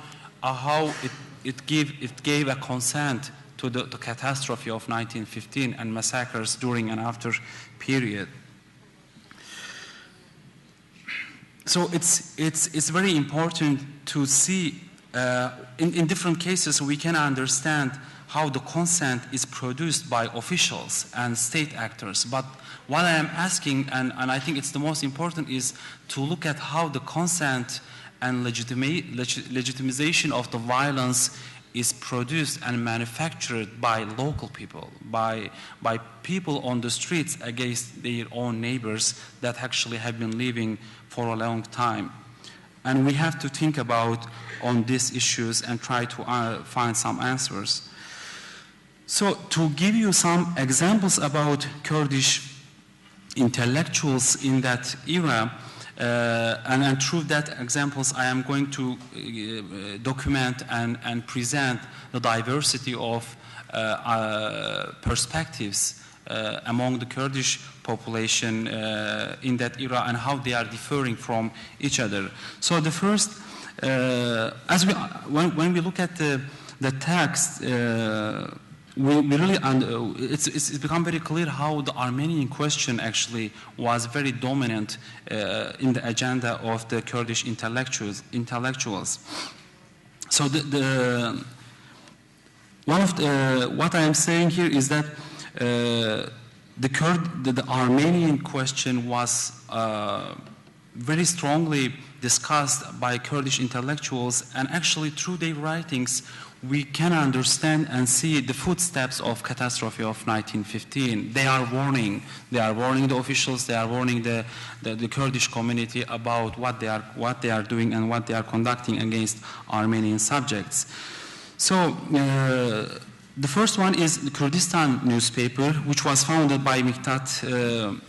it gave a consent to the catastrophe of 1915 and massacres during and after period. So it's very important to see in different cases we can understand how the consent is produced by officials and state actors. But what I am asking, and I think it's the most important, is to look at how the consent and legitimization of the violence is produced and manufactured by local people, by people on the streets against their own neighbors that actually have been living for a long time. And we have to think about on these issues and try to find some answers. So to give you some examples about Kurdish intellectuals in that era, and through that examples I am going to document and present the diversity of perspectives among the Kurdish population in that era and how they are differing from each other. So the first, when we look at the text, we really, it's become very clear how the Armenian question actually was very dominant in the agenda of the Kurdish intellectuals. So what I am saying here is that the Armenian question was very strongly discussed by Kurdish intellectuals, and actually through their writings we can understand and see the footsteps of catastrophe of 1915. They are warning the officials, they are warning the Kurdish community about what they are doing and what they are conducting against Armenian subjects. So the first one is the Kurdistan newspaper, which was founded by Midhat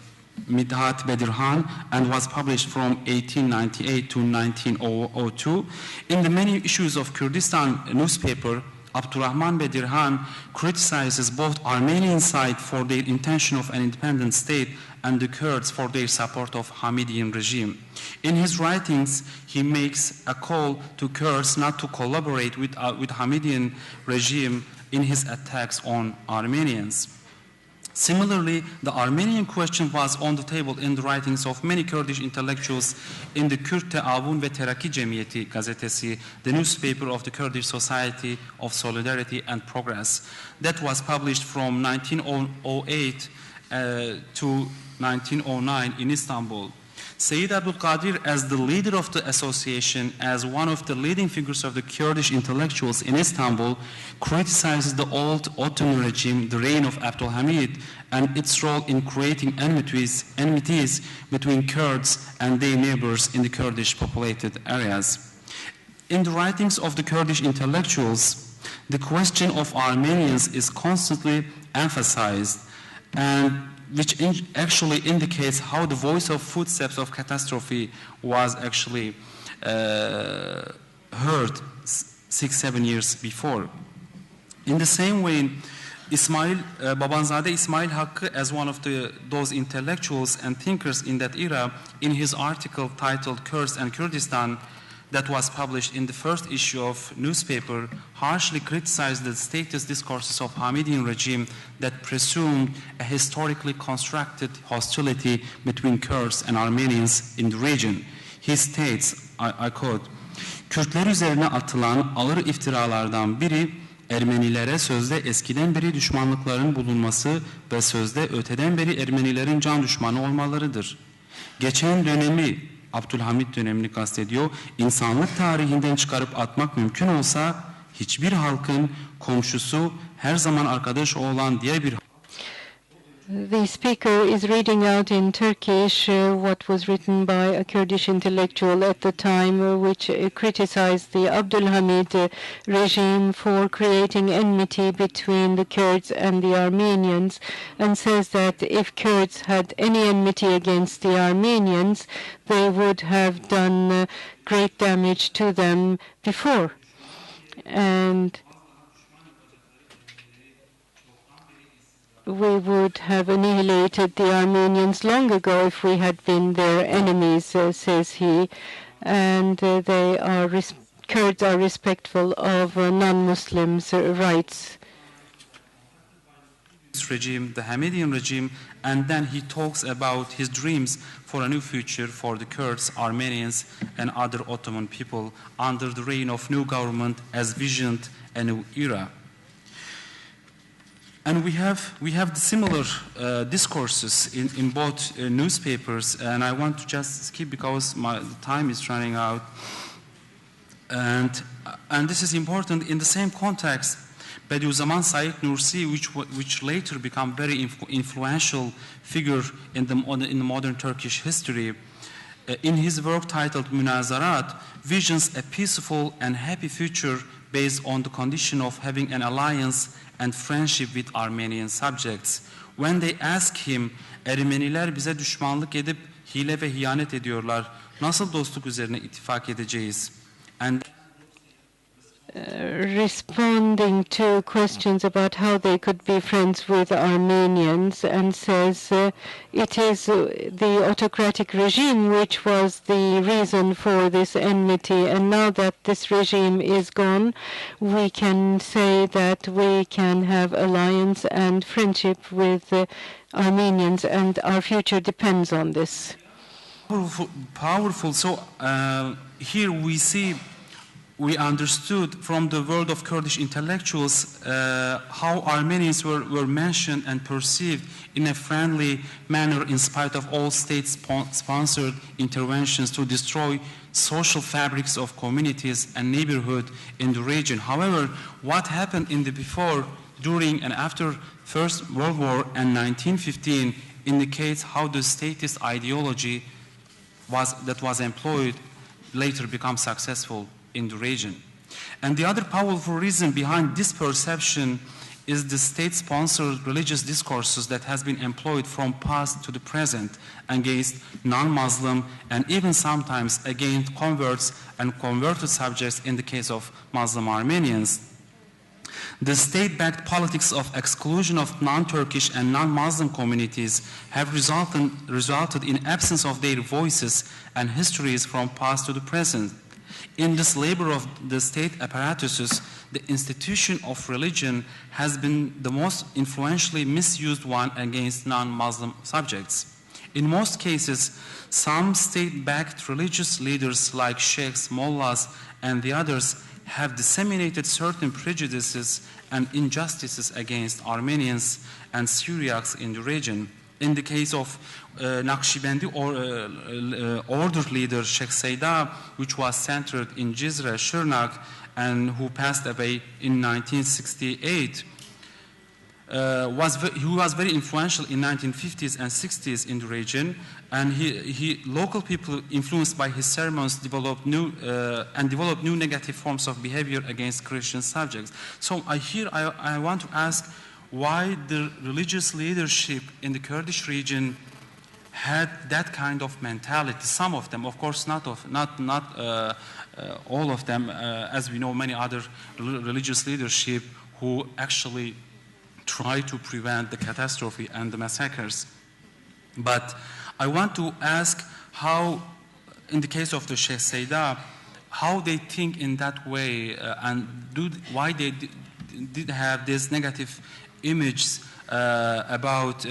Bedirhan and was published from 1898 to 1902. In the many issues of Kurdistan newspaper, Abdurrahman Bedirhan criticizes both Armenian side for their intention of an independent state and the Kurds for their support of Hamidian regime. In his writings, he makes a call to Kurds not to collaborate with Hamidian regime in his attacks on Armenians. Similarly, the Armenian question was on the table in the writings of many Kurdish intellectuals in the Kürt Teavun ve Teraki Cemiyeti gazetesi, the newspaper of the Kurdish Society of Solidarity and Progress, that was published from 1908 to 1909 in Istanbul. Sayyid Abdul Qadir, as the leader of the association, as one of the leading figures of the Kurdish intellectuals in Istanbul, criticizes the old Ottoman regime, the reign of Abdul Hamid, and its role in creating enmities between Kurds and their neighbors in the Kurdish populated areas. In the writings of the Kurdish intellectuals, the question of Armenians is constantly emphasized, and which actually indicates how the voice of footsteps of catastrophe was actually heard 6-7 years before. In the same way, Babanzade Ismail Hakkı, as one of those intellectuals and thinkers in that era, in his article titled Kurds and Kurdistan, that was published in the first issue of newspaper, harshly criticized the statist discourses of Hamidian regime that presumed a historically constructed hostility between Kurds and Armenians in the region. He states, I quote, Kürtler üzerine atılan ağır iftiralardan biri, Ermenilere sözde eskiden beri düşmanlıkların bulunması ve sözde öteden beri Ermenilerin can düşmanı olmalarıdır. Geçen dönemi, Abdülhamit dönemini kastediyor, insanlık tarihinden çıkarıp atmak mümkün olsa hiçbir halkın komşusu her zaman arkadaş olan diğer bir The speaker is reading out in Turkish what was written by a Kurdish intellectual at the time, which criticized the Abdulhamid regime for creating enmity between the Kurds and the Armenians, and says that if Kurds had any enmity against the Armenians, they would have done great damage to them before. And we would have annihilated the Armenians long ago if we had been their enemies, says he. And Kurds are respectful of non-Muslims' rights. Regime, the Hamidian regime, and then he talks about his dreams for a new future for the Kurds, Armenians, and other Ottoman people under the reign of new government as visioned a new era. And we have the similar discourses in both newspapers, and I want to just skip because the time is running out. And this is important in the same context. Bediüzzaman Said Nursi, which later became very influential figure in the modern Turkish history, in his work titled Münazarat, visions a peaceful and happy future based on the condition of having an alliance and friendship with Armenian subjects. When they ask him, Ermeniler bize düşmanlık edip hile ve hiyanet ediyorlar, nasıl dostluk üzerine ittifak edeceğiz? And responding to questions about how they could be friends with Armenians, and says it is the autocratic regime which was the reason for this enmity, and now that this regime is gone, we can say that we can have alliance and friendship with Armenians, and our future depends on this. Powerful. So here we understood from the world of Kurdish intellectuals how Armenians were mentioned and perceived in a friendly manner in spite of all state-sponsored interventions to destroy social fabrics of communities and neighborhood in the region. However, what happened in the before, during, and after First World War and 1915 indicates how the statist ideology that was employed later became successful in the region. And the other powerful reason behind this perception is the state-sponsored religious discourses that has been employed from past to the present against non-Muslim and even sometimes against converts and converted subjects in the case of Muslim Armenians. The state-backed politics of exclusion of non-Turkish and non-Muslim communities have resulted in absence of their voices and histories from past to the present. In this labor of the state apparatuses, the institution of religion has been the most influentially misused one against non-Muslim subjects. In most cases, some state-backed religious leaders like sheikhs, mullahs, and the others have disseminated certain prejudices and injustices against Armenians and Syriacs in the region. In the case of Naqshbandi order leader Sheikh Seyda, which was centered in Cizre, Şırnak, and who passed away in 1968, he was very influential in 1950s and 60s in the region, and local people influenced by his sermons developed new negative forms of behavior against Christian subjects. So I want to ask why the religious leadership in the Kurdish region had that kind of mentality. Some of them, of course, not all of them, as we know, many other religious leadership who actually try to prevent the catastrophe and the massacres. But I want to ask how, in the case of the Sheikh Seyda, how they think in that way and why they did have this negative images about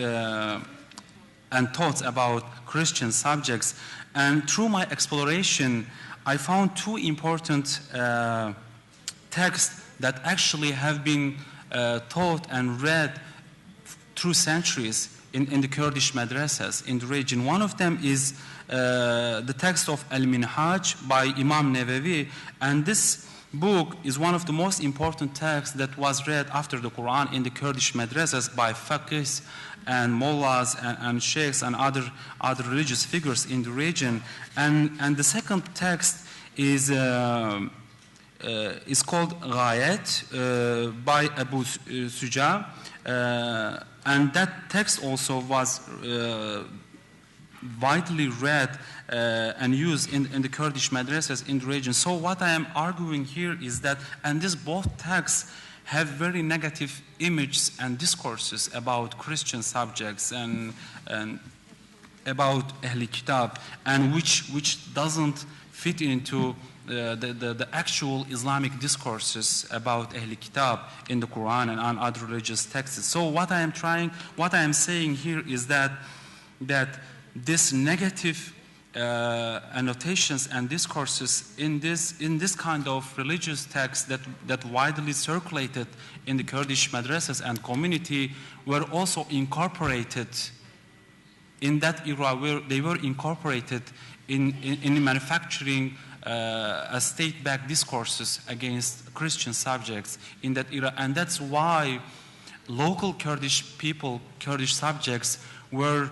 and thoughts about Christian subjects. And through my exploration, I found two important texts that actually have been taught and read through centuries in the Kurdish madrasas in the region. One of them is the text of Al-Minhaj by Imam Nevevi, and this book is one of the most important texts that was read after the Quran in the Kurdish madrasas by faqihs and mullahs and sheikhs and other religious figures in the region. And the second text is called Ghayet by Abu Suja, and that text also was widely read and used in the Kurdish madrasas in the region. So what I am arguing here is that, and these both texts have very negative images and discourses about Christian subjects and about Ahl Kitab, and which doesn't fit into the actual Islamic discourses about Ahl Kitab in the Quran and other religious texts. So what I am saying here is that this negative annotations and discourses in this kind of religious text that widely circulated in the Kurdish madrasas and community were also incorporated in that era, where they were incorporated in manufacturing state-backed discourses against Christian subjects in that era. And that's why local Kurdish people, Kurdish subjects, were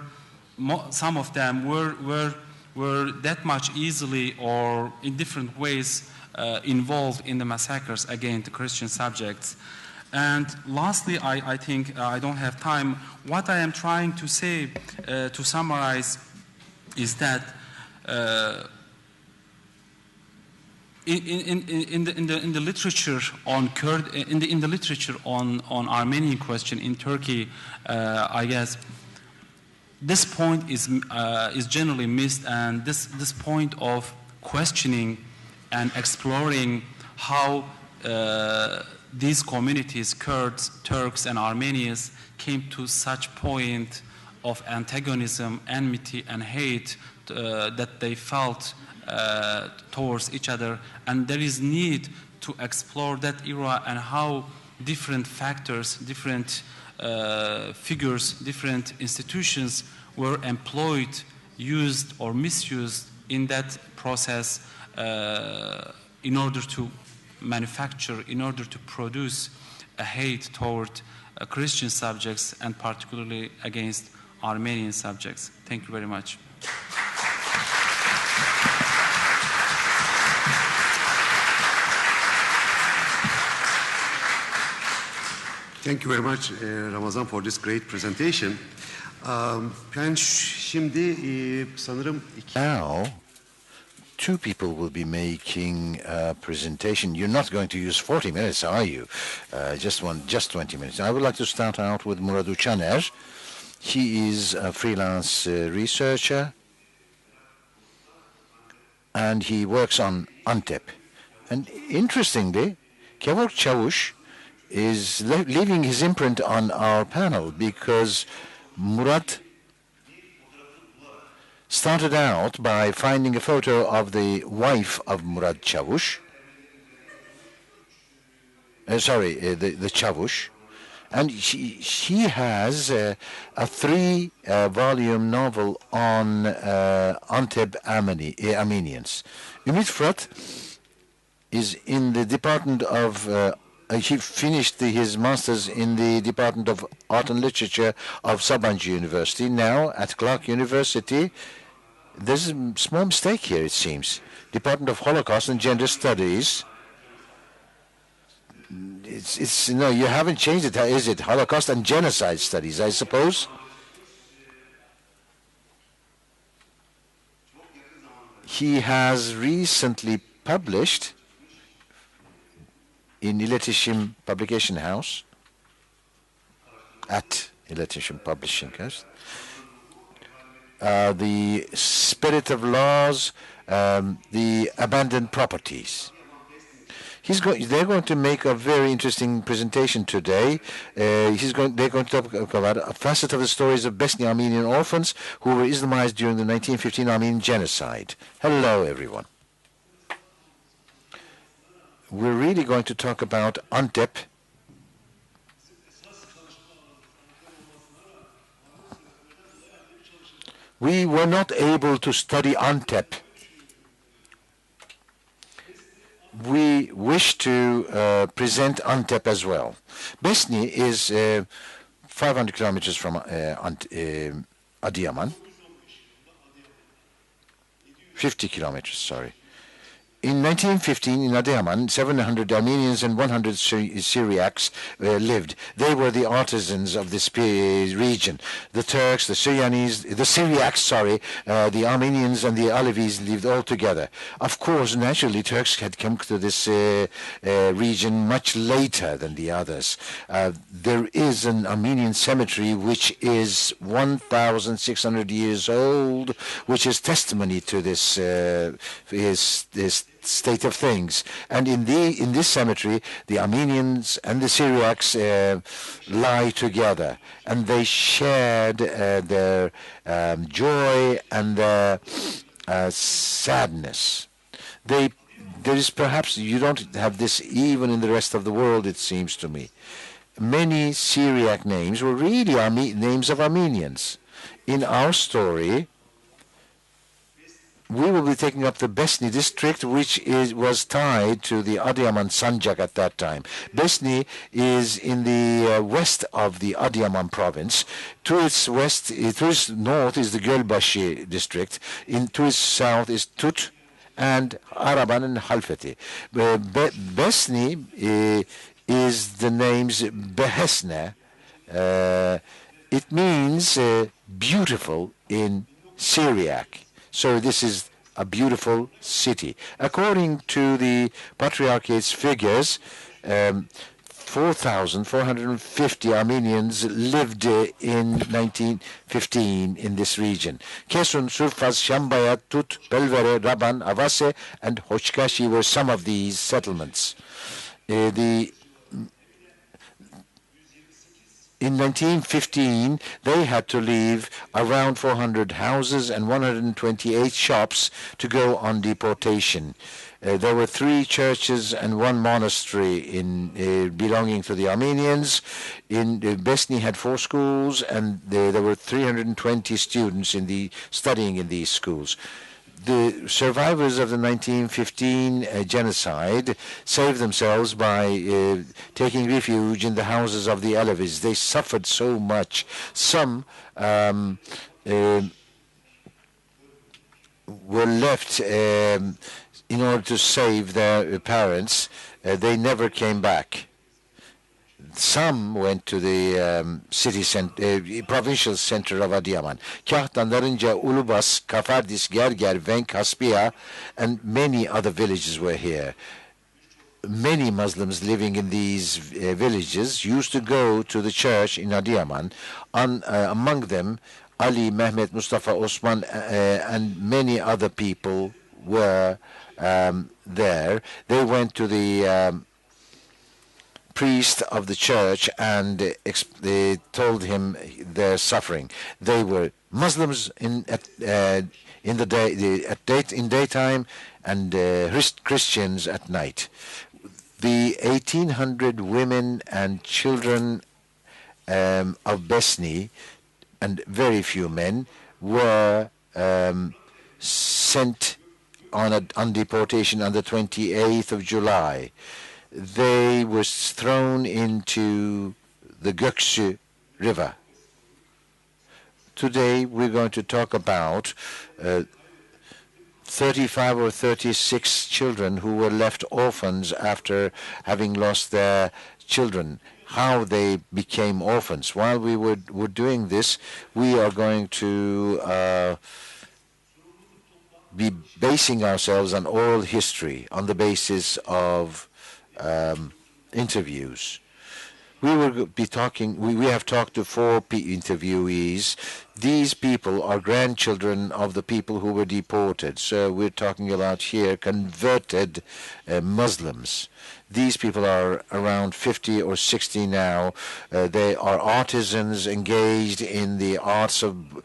some of them were that much easily or in different ways involved in the massacres against the Christian subjects. And lastly, I think I don't have time. What I am trying to say, to summarize, is that in the literature on in the literature on Armenian question in Turkey, I guess this point is generally missed, and this point of questioning and exploring how these communities, Kurds, Turks, and Armenians, came to such point of antagonism, enmity, and hate that they felt towards each other. And there is need to explore that era and how different factors, different figures, different institutions were employed, used, or misused in that process in order to manufacture, in order to produce a hate toward Christian subjects and particularly against Armenian subjects. Thank you very much. Thank you very much, Ramazan, for this great presentation. Ben şimdi sanırım Now, two people will be making a presentation. You're not going to use 40 minutes, are you? Just 20 minutes. I would like to start out with Murad Uçaner. He is a freelance researcher, and he works on Antep. And interestingly, Kevork Çavuş is leaving his imprint on our panel because Murad started out by finding a photo of the wife of Murad Çavuş, the Çavuş, and she has a 3-volume novel on Antep Armenians. Ümit Fırat is in the Department of he finished his master's in the Department of Art and Literature of Sabancı University. Now at Clark University, there's a small mistake here, it seems. Department of Holocaust and Gender Studies. It's no, you haven't changed it, is it? Holocaust and Genocide Studies, I suppose. He has recently published in İletişim Publication House, at İletişim Publishing House, The Spirit of Laws, The Abandoned Properties. They're going to make a very interesting presentation today. They're going to talk about a facet of the stories of Besni Armenian orphans who were Islamized during the 1915 Armenian Genocide. Hello, everyone. We're really going to talk about Antep. We were not able to study Antep. We wish to present Antep as well. Besni is 500 kilometers from Adıyaman. 50 kilometers, sorry. In 1915, in Adıyaman, 700 Armenians and 100 Syriacs lived. They were the artisans of this region. The Turks, the Syrians, the Syriacs, the Armenians and the Alevis lived all together. Of course, naturally, Turks had come to this region much later than the others. There is an Armenian cemetery which is 1,600 years old, which is testimony to this state of things. And in this cemetery, the Armenians and the Syriacs lie together, and they shared their joy and their sadness. There is perhaps, you don't have this even in the rest of the world, it seems to me. Many Syriac names were really names of Armenians. In our story, we will be taking up the Besni district, which was tied to the Adıyaman Sancak at that time. Besni is in the west of the Adıyaman province. To its north is the Gölbaşı district. To its south is Tut and Araban and Halfeti. Besni is the names Behesne. It means beautiful in Syriac. So this is a beautiful city. According to the Patriarchate's figures, 4,450 Armenians lived in 1915 in this region. Kesun, Surfaz, Shambaya, Tut, Belvere, Raban, Avase, and Hoçkashi were some of these settlements. In 1915, they had to leave around 400 houses and 128 shops to go on deportation. There were 3 churches and 1 monastery belonging to the Armenians. Besni had 4 schools, and there were 320 students studying in these schools. The survivors of the 1915 genocide saved themselves by taking refuge in the houses of the Alevis. They suffered so much. Some were left in order to save their parents. They never came back. some went to the provincial center of Adıyaman. Kahtan, Narınca, Ulubas, Kafardis, Gerger, Venk, Haspia, and many other villages were here. Many Muslims living in these villages used to go to the church in Adıyaman. Among them, Ali, Mehmet, Mustafa, Osman, and many other people were there. They went to the priest of the church and they told him their suffering. They were Muslims in daytime and Christians at night. The 1,800 women and children of Besni and very few men were sent on deportation on the 28th of July. They were thrown into the Göksu River. Today we're going to talk about 35 or 36 children who were left orphans after having lost their children, how they became orphans. While we were doing this, we are going to be basing ourselves on oral history on the basis of interviews. We will be talking, we have talked to 4 interviewees. These people are grandchildren of the people who were deported. So we're talking about here converted Muslims. These people are around 50 or 60 now. They are artisans engaged in the arts of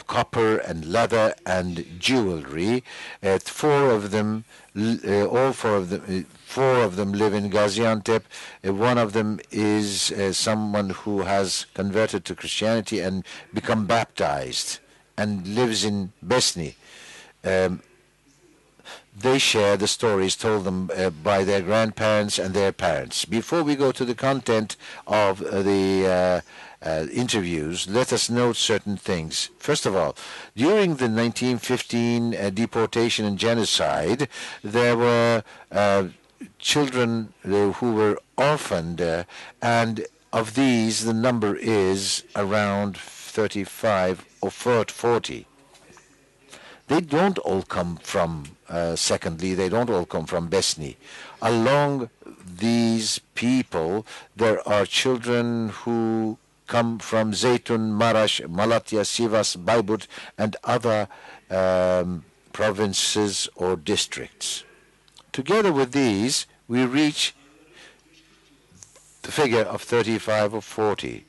copper and leather and jewelry. 4 of them, all 4 of them, 4 of them live in Gaziantep. One of them is someone who has converted to Christianity and become baptized and lives in Besni. They share the stories told them by their grandparents and their parents. Before we go to the content of the interviews, let us note certain things. First of all, during the 1915 deportation and genocide, there were children who were orphaned, and of these the number is around 35 or 40. They don't all come from, secondly, they don't all come from Besni. Along these people, there are children who come from Zeytun, Maraş, Malatya, Sivas, Bayburt, and other provinces or districts. Together with these, we reach the figure of 35 or 40.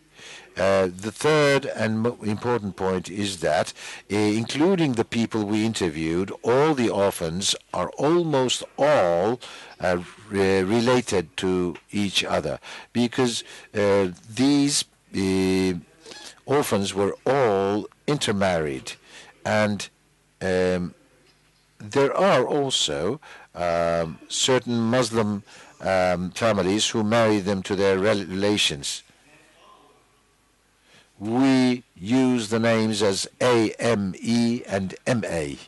The third and important point is that, including the people we interviewed, all the orphans are almost all related to each other, because these orphans were all intermarried, and there are also certain Muslim families who marry them to their relations. We use the names as A, M, E, and M-A.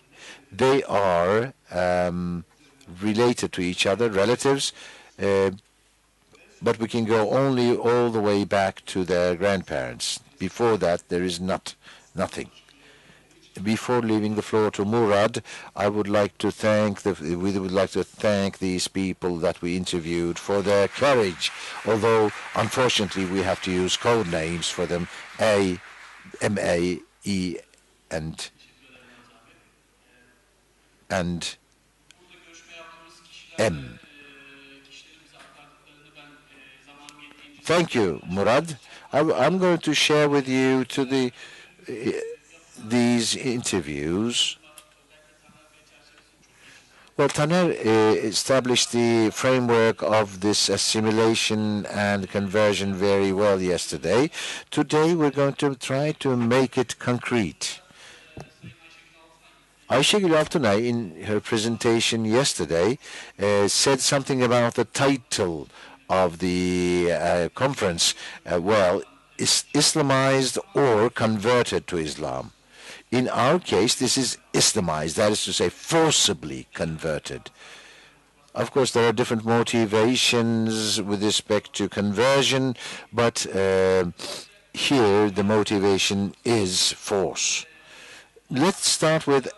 They are related to each other, relatives, but we can go only all the way back to their grandparents. Before that, there is nothing. Before leaving the floor to Murad, I would like to thank we would like to thank these people that we interviewed for their courage. Although, unfortunately, we have to use code names for them: A, M-A, E, and M. Thank you, Murad. I'm going to share with you these interviews. Well, Taner established the framework of this assimilation and conversion very well yesterday. Today we're going to try to make it concrete. Ayşegül Altınay, in her presentation yesterday, said something about the title of the conference. Well, Islamized or converted to Islam. In our case, this is Islamized, that is to say, forcibly converted. Of course, there are different motivations with respect to conversion, but here the motivation is force. Let's start with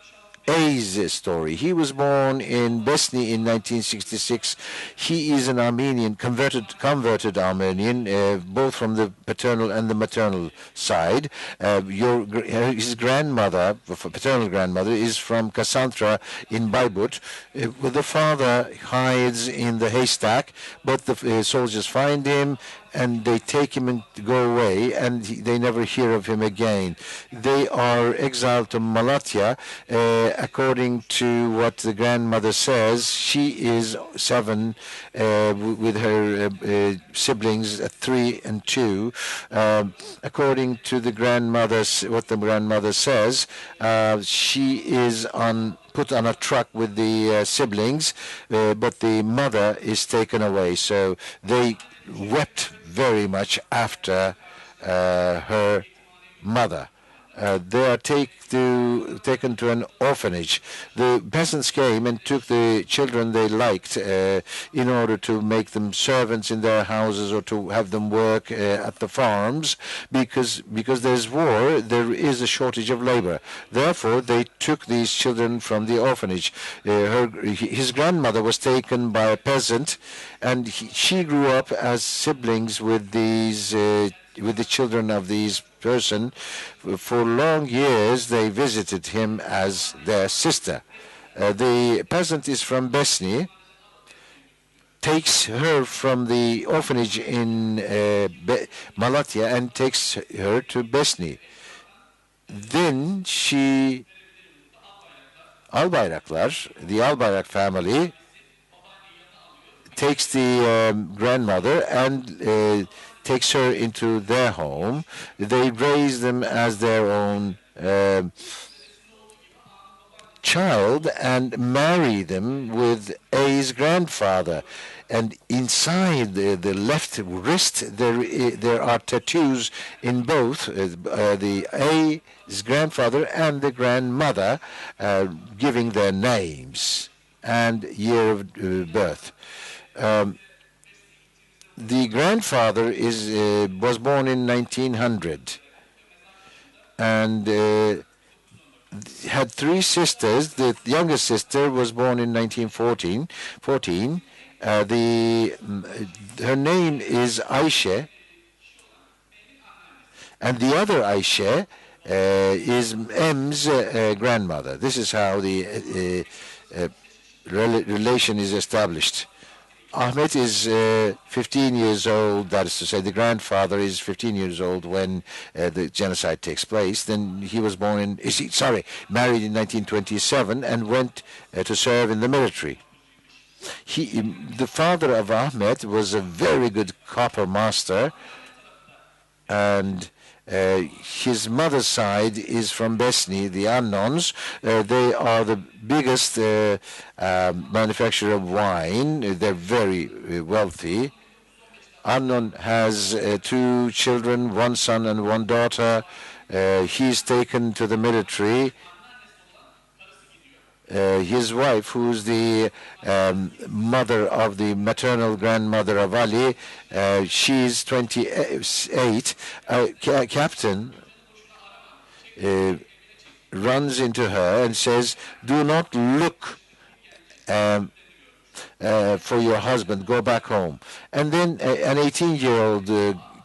A's story. He was born in Besni in 1966. He is an Armenian, converted Armenian, both from the paternal and the maternal side. His grandmother, paternal grandmother, is from Cassandra in Bayburt. The father hides in the haystack, but the soldiers find him and they take him and go away, and they never hear of him again. They are exiled to Malatya. According to what the grandmother says, she is 7 with her siblings, 3 and 2. According to the what the grandmother says, she is put on a truck with the siblings, but the mother is taken away. So they wept very much after her mother. They are taken to an orphanage. The peasants came and took the children they liked in order to make them servants in their houses or to have them work at the farms. Because there's war, there is a shortage of labor. Therefore, they took these children from the orphanage. His grandmother was taken by a peasant, and she grew up as siblings with the children of these person. For long years, they visited him as their sister. The peasant is from Besni, takes her from the orphanage in Malatya and takes her to Besni. Then the Albayrak family, takes the grandmother and takes her into their home. They raise them as their own child and marry them with A's grandfather. And inside the left wrist, there are tattoos in both the A's grandfather and the grandmother, giving their names and year of birth. The grandfather was born in 1900 and had 3 sisters. The youngest sister was born in 1914. Her name is Ayşe, and the other Ayşe is M's grandmother. This is how the relation is established. Ahmet is 15 years old, that is to say the grandfather is 15 years old when the genocide takes place. Then he was born married in 1927 and went to serve in the military. The father of Ahmet was a very good copper master, and his mother's side is from Besni, the Annons. They are the biggest manufacturer of wine. They're very wealthy. Adnan has 2 children, 1 son and 1 daughter. He's taken to the military. His wife, who's the mother of the maternal grandmother of Ali, she's 28. Captain runs into her and says, "Do not look for your husband, go back home." And then an 18-year-old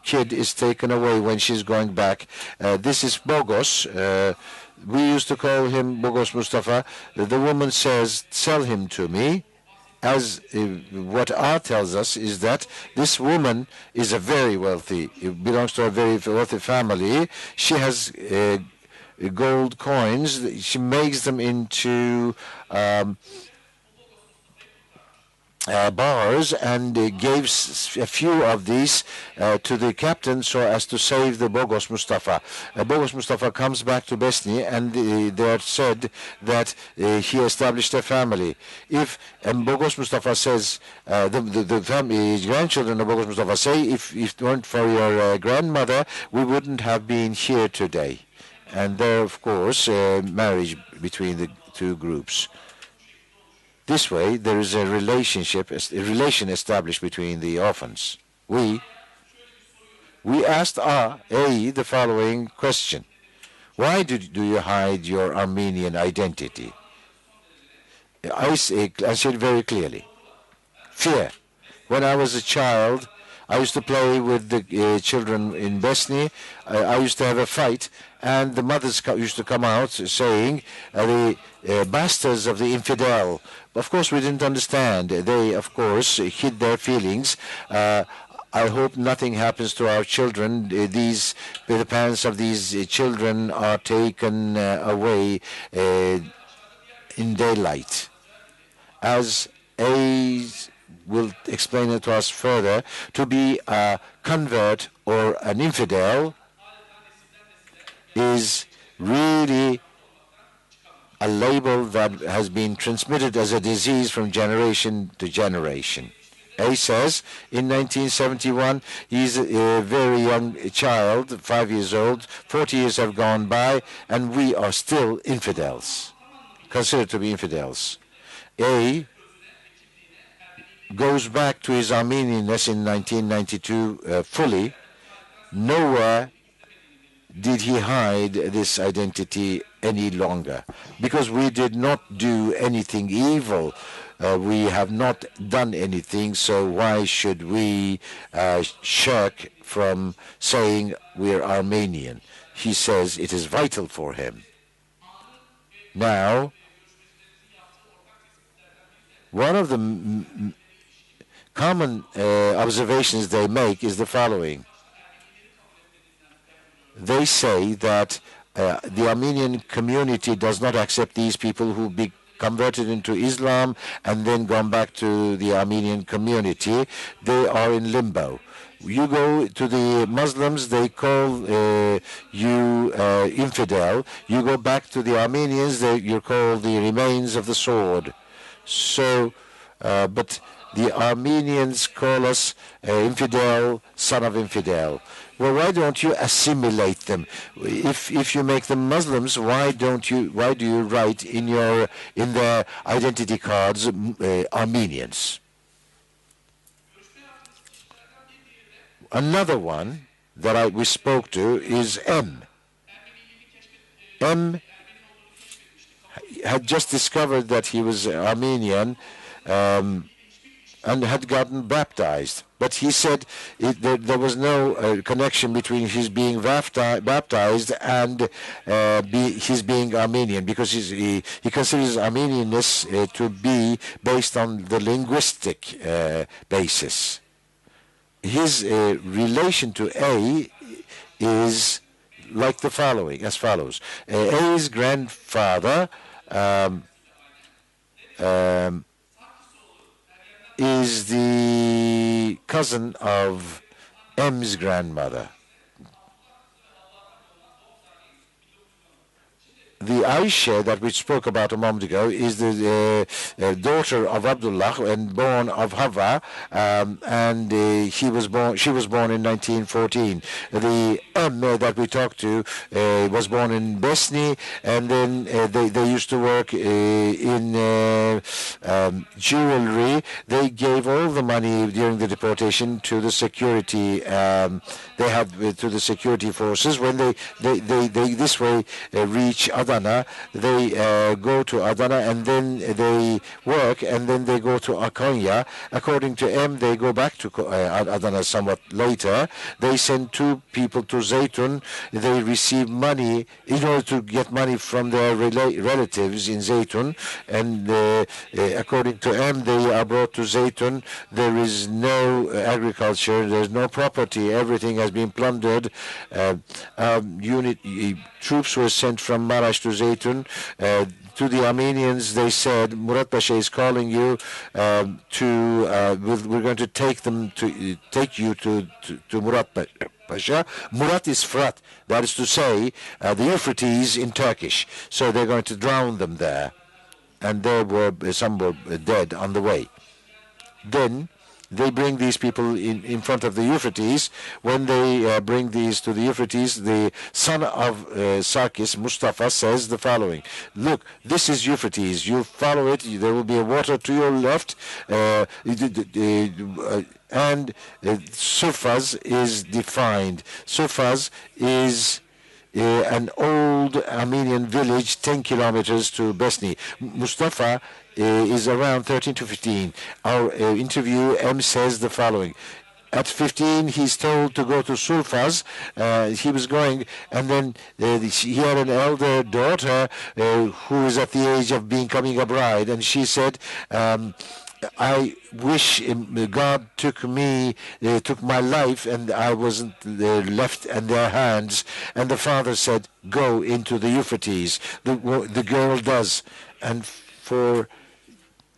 kid is taken away when she's going back. This is Bogos. We used to call him Bogos Mustafa. The woman says, "Sell him to me." As what R tells us is that this woman is very wealthy, belongs to a very wealthy family. She has gold coins. She makes them into bars and gives a few of these to the captain so as to save the Bogos Mustafa. Bogos Mustafa comes back to Besni, and they are said that he established a family. If Bogos Mustafa says, the family, grandchildren of Bogos Mustafa say, if it weren't for your grandmother, we wouldn't have been here today. And there, of course, marriage between the 2 groups. This way, there is a relation established between the orphans. We asked the following question. Why do you hide your Armenian identity? I said very clearly, fear. When I was a child, I used to play with the children in Besni. I used to have a fight, and the mothers used to come out saying, the bastards of the infidel. Of course, we didn't understand. They, of course, hid their feelings. I hope nothing happens to our children. The parents of these children are taken away in daylight. As A will explain it to us further, to be a convert or an infidel is really a label that has been transmitted as a disease from generation to generation. A says in 1971 he's a very young child, 5 years old, 40 years have gone by, and we are still infidels, considered to be infidels. A goes back to his Armenianness in 1992 fully. Nowhere did he hide this identity any longer, because we did not do anything evil. We have not done anything, so why should we shirk from saying we're Armenian? He says it is vital for him. Now, one of the common observations they make is the following. They say that the Armenian community does not accept these people who be converted into Islam and then gone back to the Armenian community. They are in limbo. You go to the Muslims, they call you infidel. You go back to the Armenians, you're called the remains of the sword. So, but the Armenians call us infidel, son of infidel. Well, why don't you assimilate them? If you make them Muslims, why do you write in their identity cards Armenians? Another one that we spoke to is M. M had just discovered that he was Armenian and had gotten baptized. But he said there was no connection between his being baptized and his being Armenian, because he considers Armenianness to be based on the linguistic basis. His relation to A is like the following, as follows. A's grandfather is the cousin of M's grandmother. The Aisha that we spoke about a moment ago is the daughter of Abdullah and born of Hava, and she was born in 1914. The M that we talked to was born in Besni, and then they used to work in jewelry. They gave all the money during the deportation to the security. They had to the security forces. When they this way reach Adana, they go to Adana and then they work, and then they go to Konya. According to M, they go back to Adana somewhat later. They send two people to Zeytun. They receive money in order to get money from their relatives in Zeytun, and according to M, they are brought to Zeytun. There is no agriculture, there's no property, everything has been plundered. Troops were sent from Maraş to Zeytun. To the Armenians, they said, Murad Pasha is calling you we're going to take you to Murad Pasha. Murad is Fırat, that is to say, the Euphrates in Turkish. So they're going to drown them there. And some were dead on the way. Then they bring these people in front of the Euphrates. When they bring these to the Euphrates, the son of Sarkis, Mustafa, says the following: look, this is Euphrates. You follow it, there will be a water to your left, and Sufaz is defined. Sufaz is an old Armenian village 10 kilometers to Besni. Mustafa is around 13 to 15. Our interview, M, says the following: at 15, he's told to go to Sulfaz. He was going, and then he had an elder daughter who is at the age of becoming a bride, and she said, I wish God took my life, and I wasn't left in their hands. And the father said, go into the Euphrates. The girl does. And for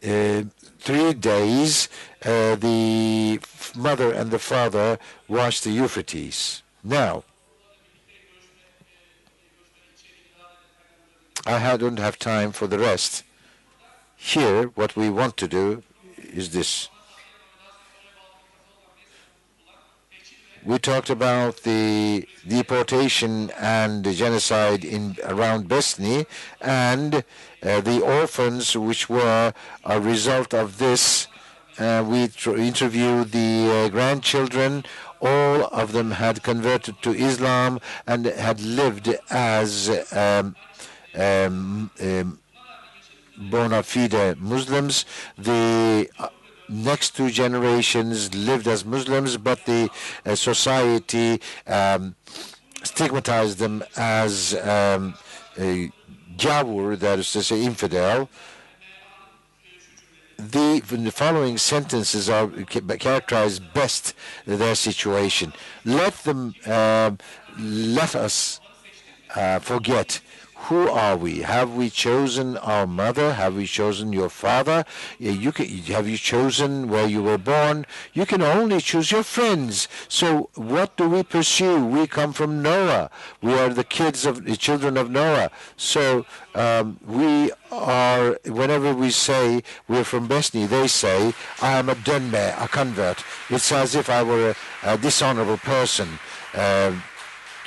3 days, the mother and the father watched the Euphrates. Now, I don't have time for the rest. Here, what we want to do is this. We talked about the deportation and the genocide around Besni, and the orphans which were a result of this. We interviewed the grandchildren. All of them had converted to Islam and had lived as bona fide Muslims. The next 2 generations lived as Muslims, but the society stigmatized them as Gavur, that is to say, infidel. The following sentences are characterize best their situation. Let us forget. Who are we? Have we chosen our mother? Have we chosen your father? Have you chosen where you were born? You can only choose your friends. So what do we pursue? We come from Noah. We are the children of Noah. So we are, whenever we say we're from Besni, they say, I am a dönme, a convert. It's as if I were a dishonorable person.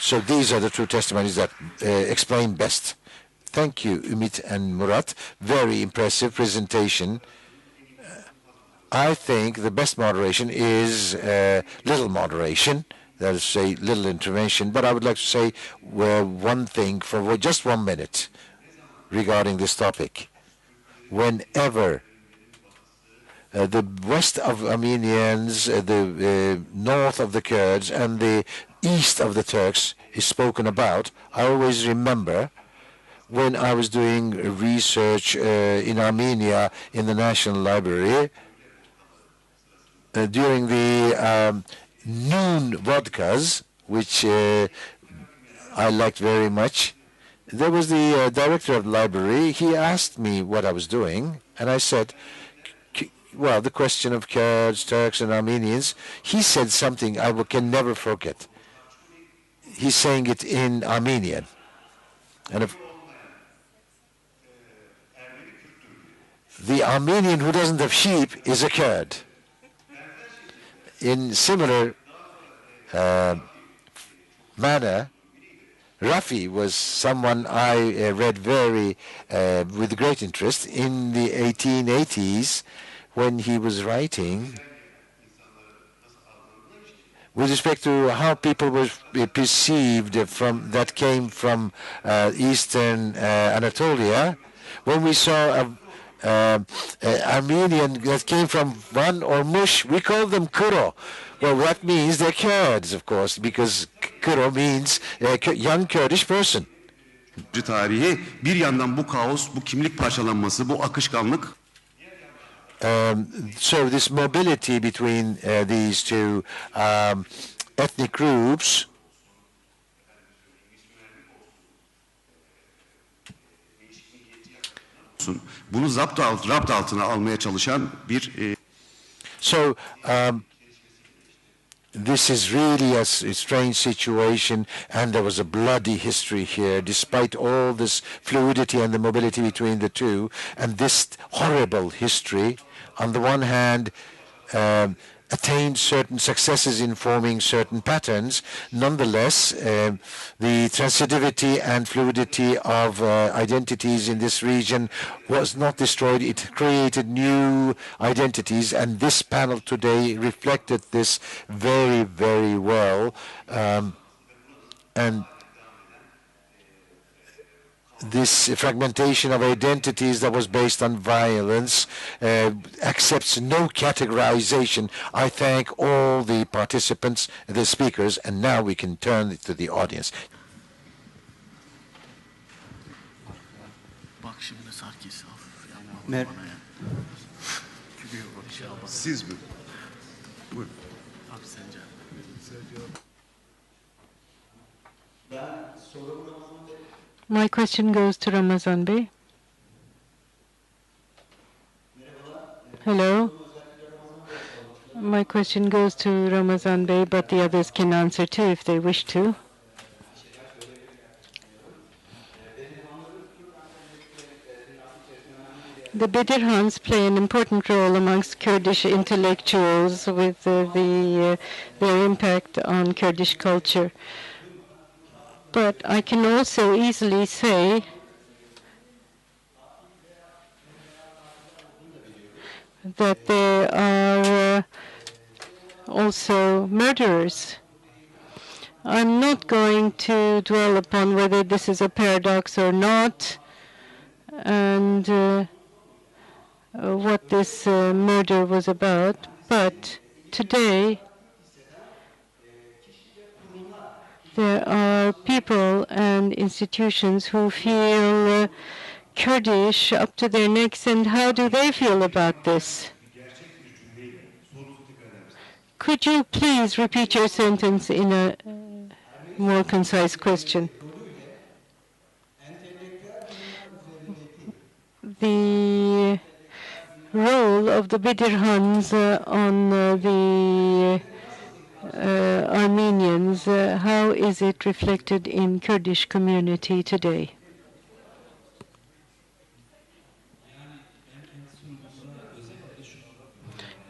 So these are the 2 testimonies that explain best. Thank you, Ümit and Murad. Very impressive presentation. I think the best moderation is little moderation, that is to say little intervention. But I would like to say one thing for just 1 minute regarding this topic. Whenever the west of Armenians, the north of the Kurds, and the east of the Turks is spoken about, I always remember when I was doing research in Armenia in the National Library during the noon vodkas, which I liked very much. There was the director of the library. He asked me what I was doing, and I said, well, the question of Kurds, Turks, and Armenians. He said something I can never forget. He's saying it in Armenian. And the Armenian who doesn't have sheep is a Kurd. In similar manner, Rafi was someone I read with great interest in the 1880s when he was writing with respect to how people were perceived that came from eastern Anatolia. When we saw Armenian that came from Van or Mush, we call them Kuro. Well, that means they're Kurds, of course, because Kuro means young Kurdish person. Tarihi bir yandan bu kaos, bu kimlik parçalanması, bu akışkanlık. So this mobility between these 2 ethnic groups bunu rapt altına almaya çalışan bir So this is really a strange situation, and there was a bloody history here, despite all this fluidity and the mobility between the 2, and this horrible history. On the one hand, attained certain successes in forming certain patterns. Nonetheless, the transitivity and fluidity of identities in this region was not destroyed. It created new identities, and this panel today reflected this very, very well. And this fragmentation of identities that was based on violence accepts no categorization. I thank all the participants, the speakers, and now we can turn it to the audience. Siz mi? Buyurun. My question goes to Ramazan Bey. Hello. My question goes to Ramazan Bey, but the others can answer too if they wish to. The Bedirhans play an important role amongst Kurdish intellectuals with their impact on Kurdish culture. But I can also easily say that there are also murderers. I'm not going to dwell upon whether this is a paradox or not, and what this murder was about, but today there are people and institutions who feel Kurdish up to their necks, and how do they feel about this? Could you please repeat your sentence in a more concise question? The role of the Bedirhans on the Armenians, how is it reflected in Kurdish community today?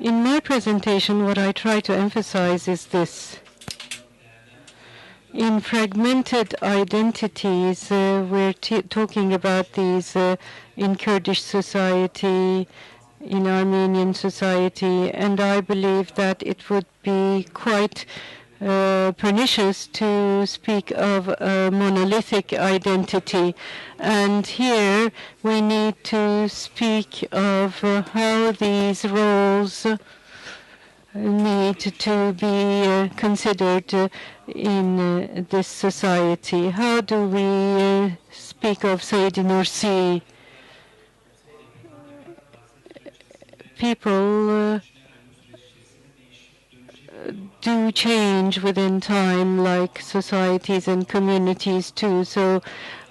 In my presentation, what I try to emphasize is this. In fragmented identities, we're talking about these in Kurdish society, in Armenian society, and I believe that it would be quite pernicious to speak of a monolithic identity. And here we need to speak of how these roles need to be considered in this society. How do we speak of Said Nursi? People do change within time, like societies and communities too. So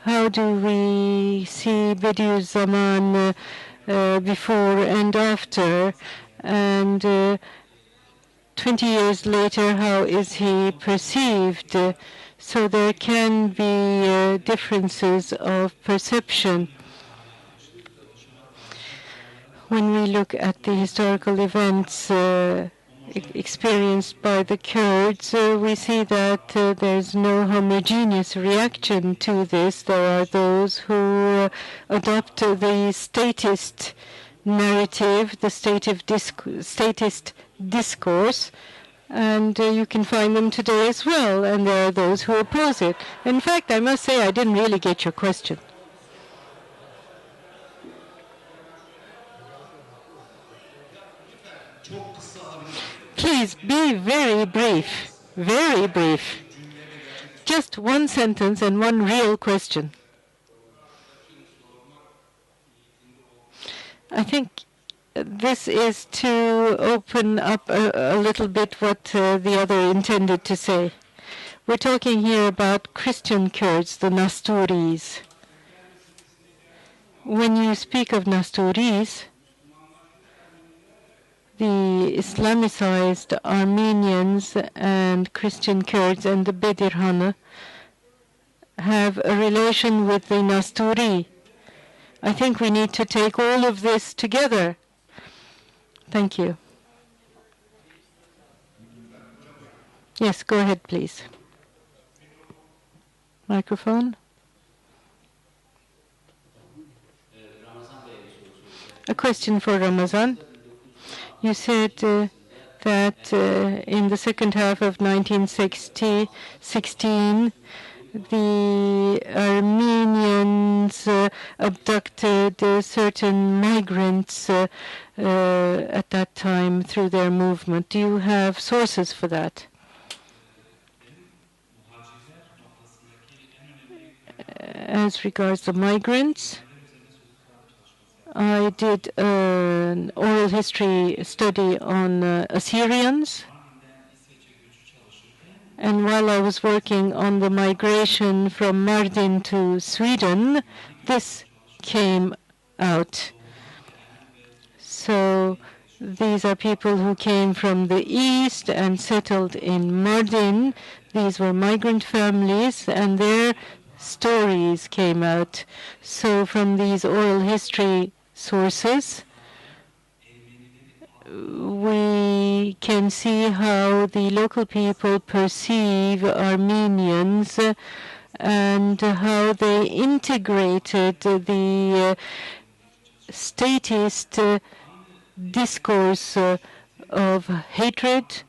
how do we see Bediüzzaman before and after? And 20 years later, how is he perceived? So there can be differences of perception. When we look at the historical events experienced by the Kurds, we see that there's no homogeneous reaction to this. There are those who adopt the statist narrative, the statist discourse, and you can find them today as well, and there are those who oppose it. In fact, I must say I didn't really get your question. Please be very brief, very brief. Just one sentence and one real question. I think this is to open up a little bit what the other intended to say. We're talking here about Christian Kurds, the Nasturis. When you speak of Nasturis, the Islamicized Armenians and Christian Kurds and the Bedirhana have a relation with the Nasturi. I think we need to take all of this together. Thank you. Yes, go ahead, please. Microphone. A question for Ramazan. You said that in the second half of 1916, the Armenians abducted certain migrants at that time through their movement. Do you have sources for that? As regards the migrants, I did an oral history study on Assyrians. And while I was working on the migration from Mardin to Sweden, this came out. So these are people who came from the east and settled in Mardin. These were migrant families, and their stories came out. So from these oral history sources, we can see how the local people perceive Armenians and how they integrated the statist discourse of hatred,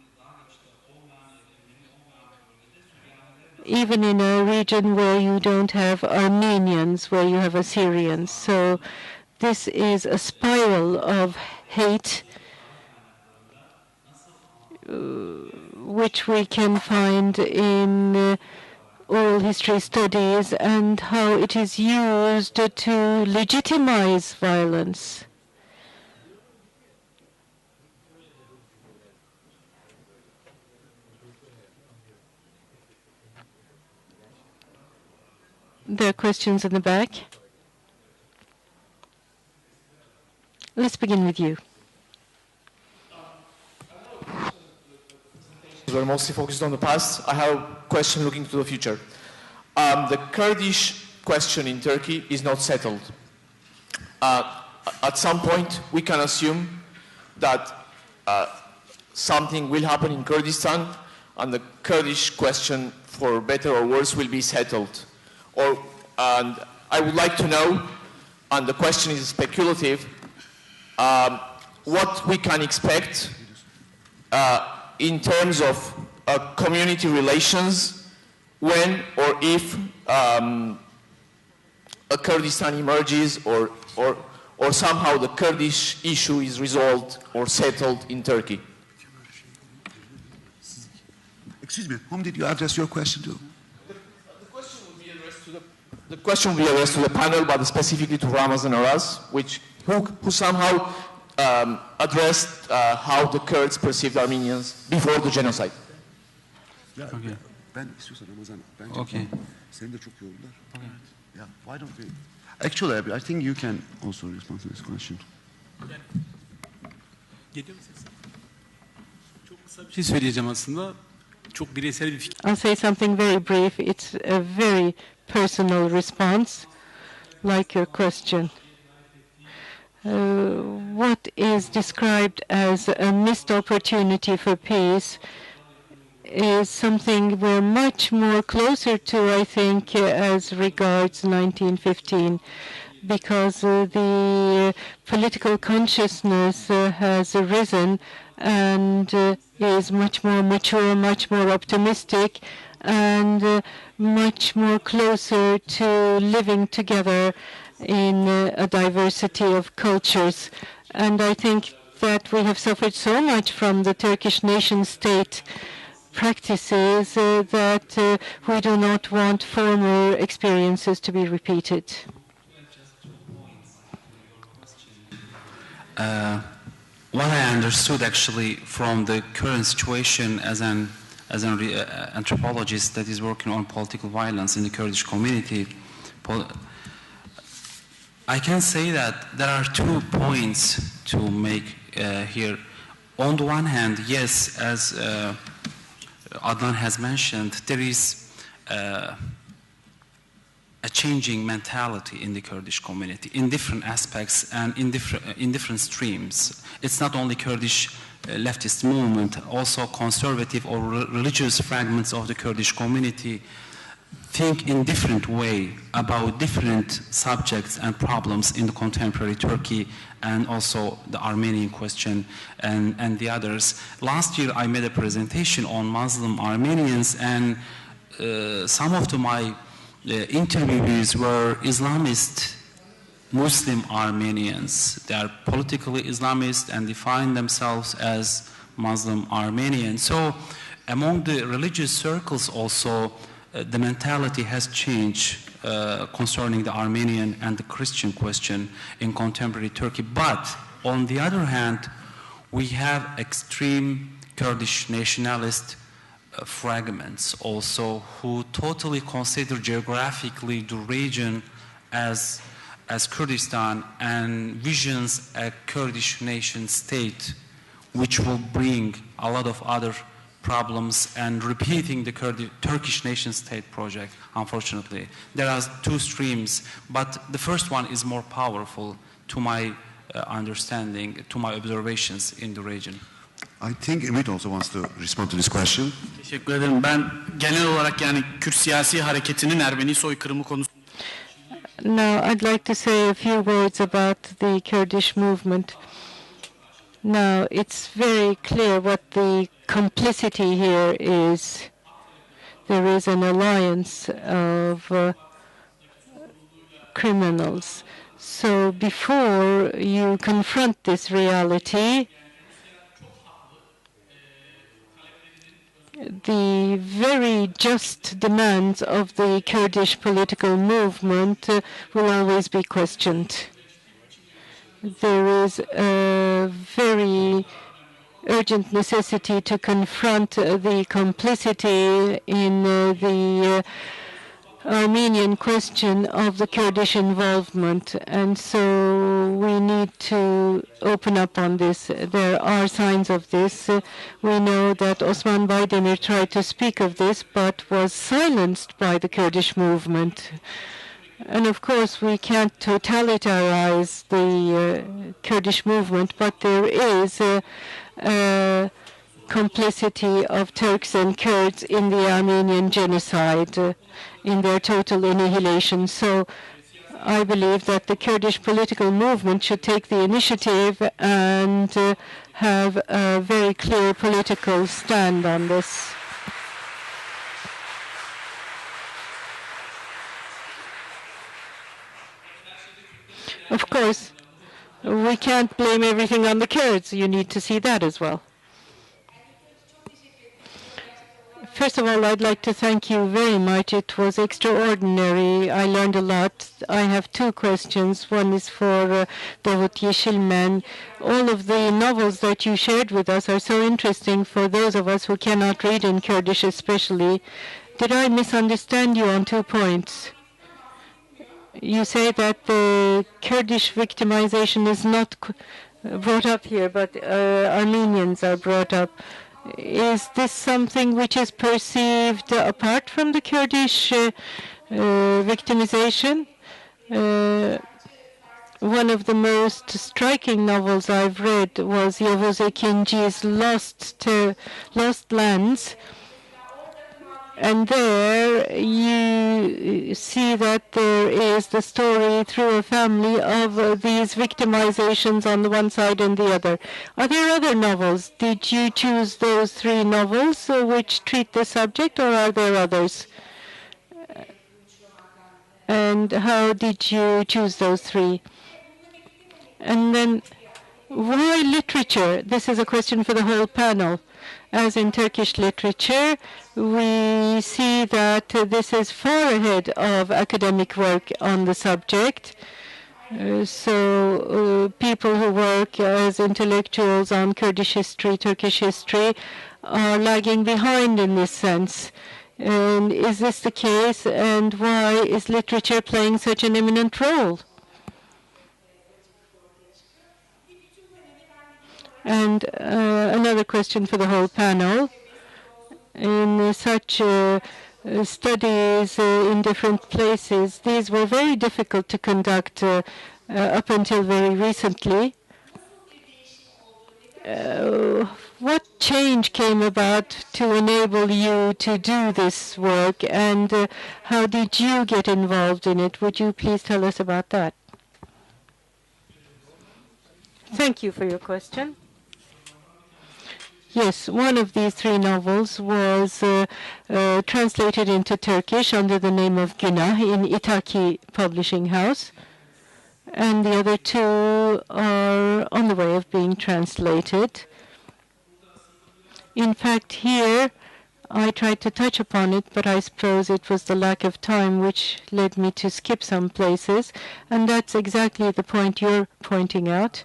even in a region where you don't have Armenians, where you have Assyrians. So this is a spiral of hate which we can find in oral history studies, and how it is used to legitimize violence. There are questions in the back. Let's begin with you. We're mostly focused on the past. I have a question looking to the future. The Kurdish question in Turkey is not settled. At some point, we can assume that something will happen in Kurdistan, and the Kurdish question, for better or worse, will be settled. And I would like to know, and the question is speculative, what we can expect in terms of community relations when or if a Kurdistan emerges, or somehow the Kurdish issue is resolved or settled in Turkey. Excuse me, whom did you address your question to? The question will be addressed to the panel, but specifically to Ramazan and Aras, who somehow addressed how the Kurds perceived Armenians before the genocide. Okay. Okay. Yeah, why don't we? Actually, I think you can also respond to this question. I'll say something very brief. It's a very personal response, like your question. What is described as a missed opportunity for peace is something we're much more closer to, I think, as regards 1915, because the political consciousness has arisen and is much more mature, much more optimistic, and much more closer to living together in a diversity of cultures. And I think that we have suffered so much from the Turkish nation-state practices that we do not want former experiences to be repeated. What I understood actually from the current situation as an anthropologist that is working on political violence in the Kurdish community, I can say that there are 2 points to make here. On the one hand, yes, as Adnan has mentioned, there is a changing mentality in the Kurdish community in different aspects and in different streams. It's not only Kurdish leftist movement, also conservative or religious fragments of the Kurdish community, think in different way about different subjects and problems in the contemporary Turkey and also the Armenian question and the others. Last year I made a presentation on Muslim Armenians, and some of my interviewees were Islamist Muslim Armenians. They are politically Islamist and define themselves as Muslim Armenians. So among the religious circles also, the mentality has changed concerning the Armenian and the Christian question in contemporary Turkey. But on the other hand, we have extreme Kurdish nationalist fragments also who totally consider geographically the region as Kurdistan and visions a Kurdish nation state which will bring a lot of other problems and repeating the Turkish nation state project, unfortunately. There are two streams, but the first one is more powerful to my understanding, to my observations in the region. I think Ümit also wants to respond to this question. Teşekkür ederim. Ben genel olarak yani Kürt siyasi hareketinin Ermeni soykırımı konusunda. Now, I'd like to say a few words about the Kurdish movement. Now, it's very clear what the complicity here is. There is an alliance of criminals. So before you confront this reality, the very just demands of the Kurdish political movement will always be questioned. There is a very urgent necessity to confront the complicity in the Armenian question of the Kurdish involvement, and so we need to open up on this. There are signs of this. We know that Osman Baydemir tried to speak of this, but was silenced by the Kurdish movement. And of course, we can't totalitarize the Kurdish movement, but there is a complicity of Turks and Kurds in the Armenian genocide, in their total annihilation. So I believe that the Kurdish political movement should take the initiative and have a very clear political stand on this. Of course, we can't blame everything on the Kurds. You need to see that as well. First of all, I'd like to thank you very much. It was extraordinary. I learned a lot. I have two questions. One is for Davut Yeşilmen. All of the novels that you shared with us are so interesting for those of us who cannot read in Kurdish especially. Did I misunderstand you on 2 points? You say that the Kurdish victimization is not brought up here, but Armenians are brought up. Is this something which is perceived apart from the Kurdish victimization? One of the most striking novels I've read was Yavuz Ekinci's Lost Lands. And there you see that there is the story through a family of these victimizations on the one side and the other. Are there other novels? Did you choose those 3 novels which treat the subject, or are there others? And how did you choose those 3? And then, why literature? This is a question for the whole panel. As in Turkish literature, we see that this is far ahead of academic work on the subject. So people who work as intellectuals on Kurdish history, Turkish history, are lagging behind in this sense. And is this the case? And why is literature playing such an eminent role? And another question for the whole panel. In such studies in different places, these were very difficult to conduct up until very recently. what change came about to enable you to do this work, and how did you get involved in it? Would you please tell us about that? Thank you for your question. Yes, one of these three novels was translated into Turkish under the name of Günah in Itaki Publishing House, and the other two are on the way of being translated. In fact, here I tried to touch upon it, but I suppose it was the lack of time which led me to skip some places, and that's exactly the point you're pointing out.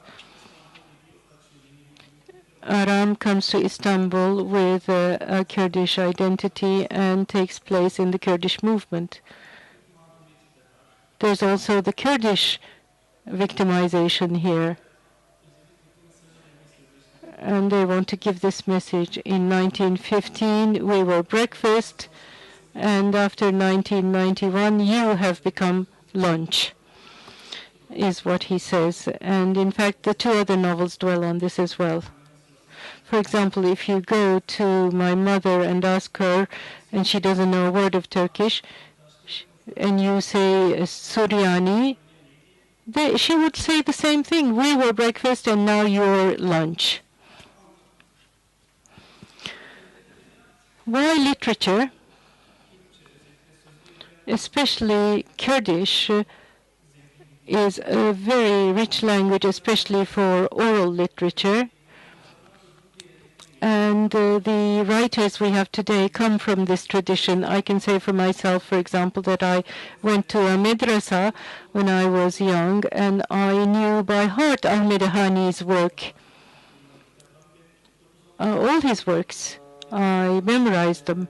Aram comes to Istanbul with a Kurdish identity and takes place in the Kurdish movement. There's also the Kurdish victimization here. And they want to give this message. In 1915, we were breakfast, and after 1991, you have become lunch, is what he says. And in fact, the two other novels dwell on this as well. For example, if you go to my mother and ask her, and she doesn't know a word of Turkish, and you say Suryani, she would say the same thing. We were breakfast and now you're lunch. Why literature, especially Kurdish, is a very rich language, especially for oral literature. And the writers we have today come from this tradition. I can say for myself, for example, that I went to a madrasa when I was young, and I knew by heart Ahmed Hani's work, all his works. I memorized them.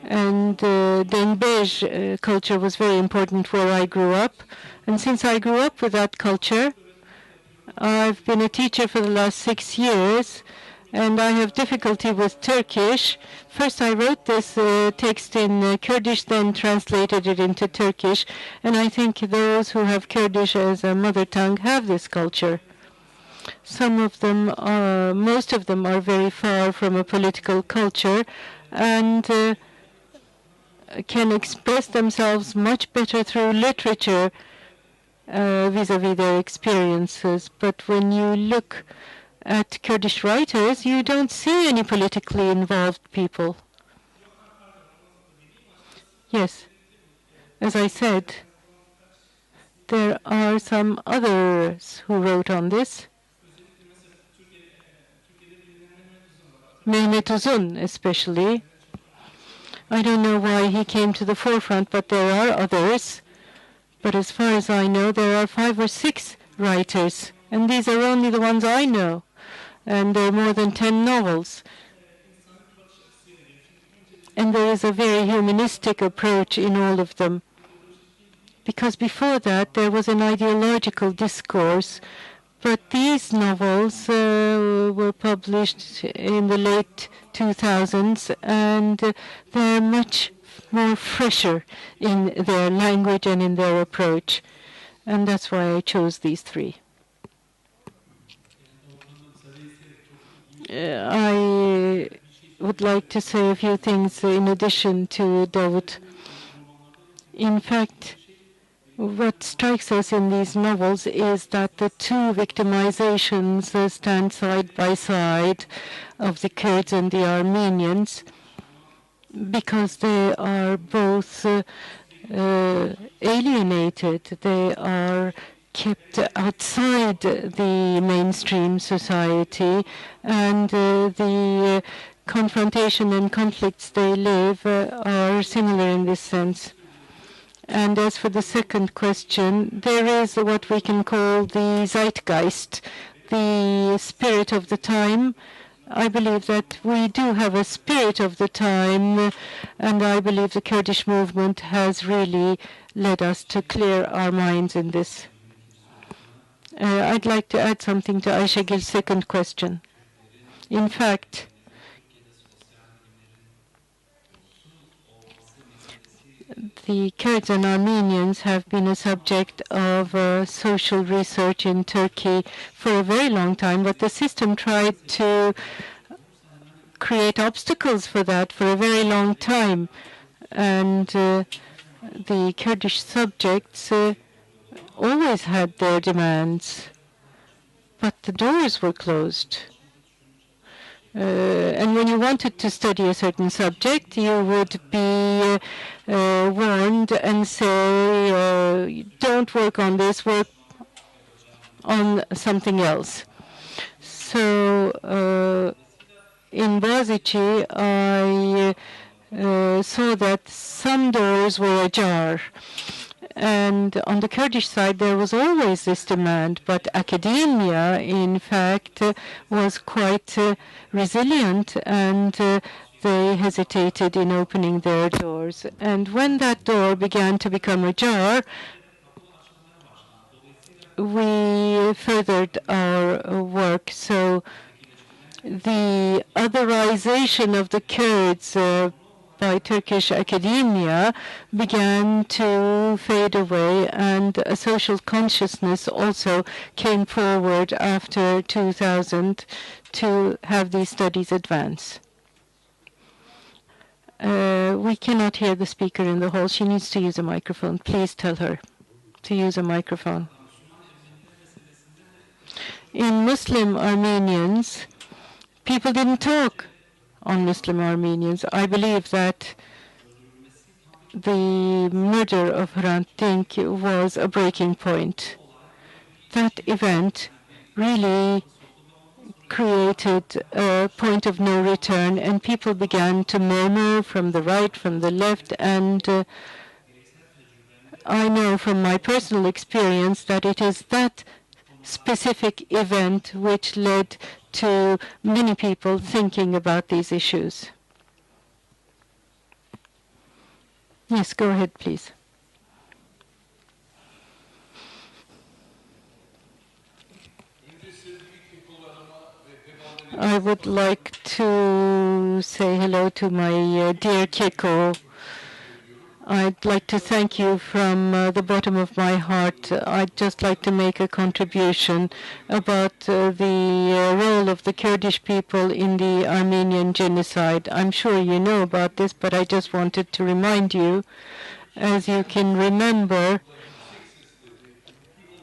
And Denbej culture was very important where I grew up. And since I grew up with that culture, I've been a teacher for the last 6 years, and I have difficulty with Turkish. First I wrote this text in Kurdish, then translated it into Turkish, and I think those who have Kurdish as a mother tongue have this culture. Some of them are, most of them are very far from a political culture, and can express themselves much better through literature vis-à-vis their experiences. But when you look at Kurdish writers, you don't see any politically involved people. Yes, as I said, there are some others who wrote on this. Mehmet Uzun especially. I don't know why he came to the forefront, but there are others. But as far as I know, there are 5 or 6 writers, and these are only the ones I know. And there are more than 10 novels. And there is a very humanistic approach in all of them. Because before that, there was an ideological discourse. But these novels were published in the late 2000s, and they're much more fresher in their language and in their approach. And that's why I chose these 3. I would like to say a few things in addition to Davut. In fact, what strikes us in these novels is that the 2 victimizations stand side by side of the Kurds and the Armenians, because they are both alienated. They are kept outside the mainstream society, and the confrontation and conflicts they live are similar in this sense. And as for the second question, there is what we can call the zeitgeist, the spirit of the time. I believe that we do have a spirit of the time, and I believe the Kurdish movement has really led us to clear our minds in this. I'd like to add something to Ayşegül's second question. In fact, The Kurds and Armenians have been a subject of social research in Turkey for a very long time, but the system tried to create obstacles for that for a very long time. And the Kurdish subjects always had their demands, but the doors were closed. And when you wanted to study a certain subject, you would be warned and say, don't work on this, work on something else. So in Boğaziçi, I saw that some doors were ajar. And on the Kurdish side, there was always this demand, but academia, in fact, was quite resilient, and they hesitated in opening their doors. And when that door began to become ajar, we furthered our work. So the otherization of the Kurds by Turkish academia began to fade away, and a social consciousness also came forward after 2000 to have these studies advance. We cannot hear the speaker in the hall. She needs to use a microphone. Please tell her to use a microphone. In Muslim Armenians, people didn't talk on Muslim Armenians. I believe that the murder of Hrant Dink was a breaking point. That event really created a point of no return, and people began to murmur from the right, from the left, and I know from my personal experience that it is that specific event which led to many people thinking about these issues. Yes, go ahead, please. I would like to say hello to my dear Keko. I'd like to thank you from the bottom of my heart. I'd just like to make a contribution about the role of the Kurdish people in the Armenian genocide. I'm sure you know about this, but I just wanted to remind you. As you can remember,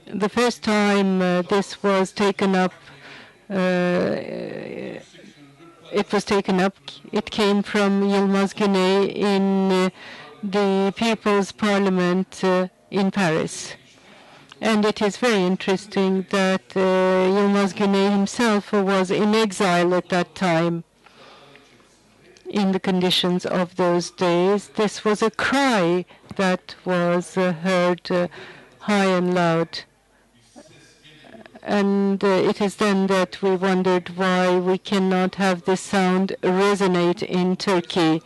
the first time this was taken up, it came from Yılmaz Güney in the People's Parliament in Paris. And it is very interesting that Yılmaz Güney himself was in exile at that time in the conditions of those days. This was a cry that was heard high and loud. And it is then that we wondered why we cannot have this sound resonate in Turkey.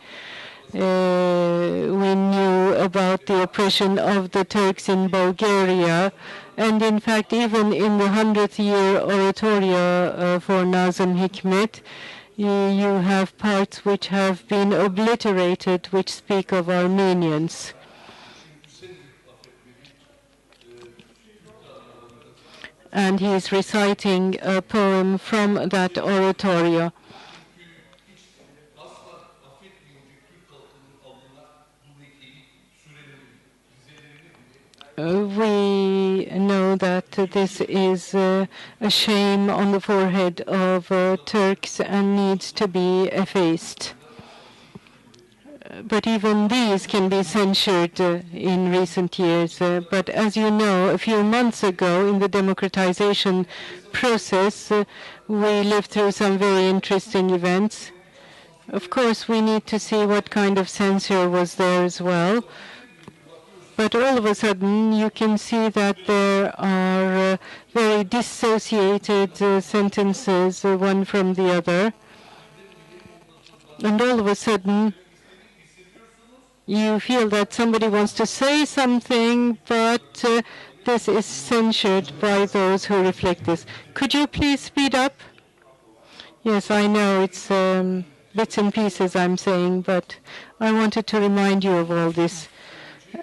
We knew about the oppression of the Turks in Bulgaria, and in fact even in the 100th year oratorio for Nazım Hikmet, you have parts which have been obliterated which speak of Armenians. And he is reciting a poem from that oratorio. We know that this is a shame on the forehead of Turks and needs to be effaced. But even these can be censured in recent years. But as you know, a few months ago in the democratization process, we lived through some very interesting events. Of course, we need to see what kind of censure was there as well. But all of a sudden, you can see that there are very dissociated sentences, one from the other. And all of a sudden, you feel that somebody wants to say something, but this is censured by those who reflect this. Could you please speed up? Yes, I know it's bits and pieces I'm saying, but I wanted to remind you of all this.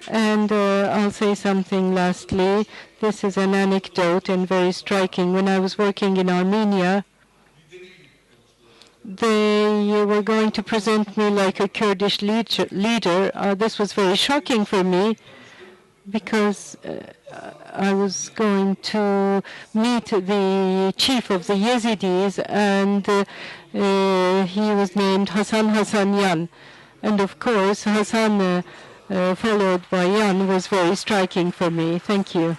And I'll say something lastly. This is an anecdote and very striking. When I was working in Armenia, they were going to present me like a Kurdish leader. This was very shocking for me because I was going to meet the chief of the Yazidis, and he was named Hasan Yan. And of course, Hasan followed by Yan was very striking for me. Thank you.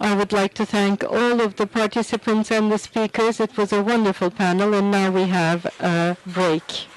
I would like to thank all of the participants and the speakers. It was a wonderful panel, and now we have a break.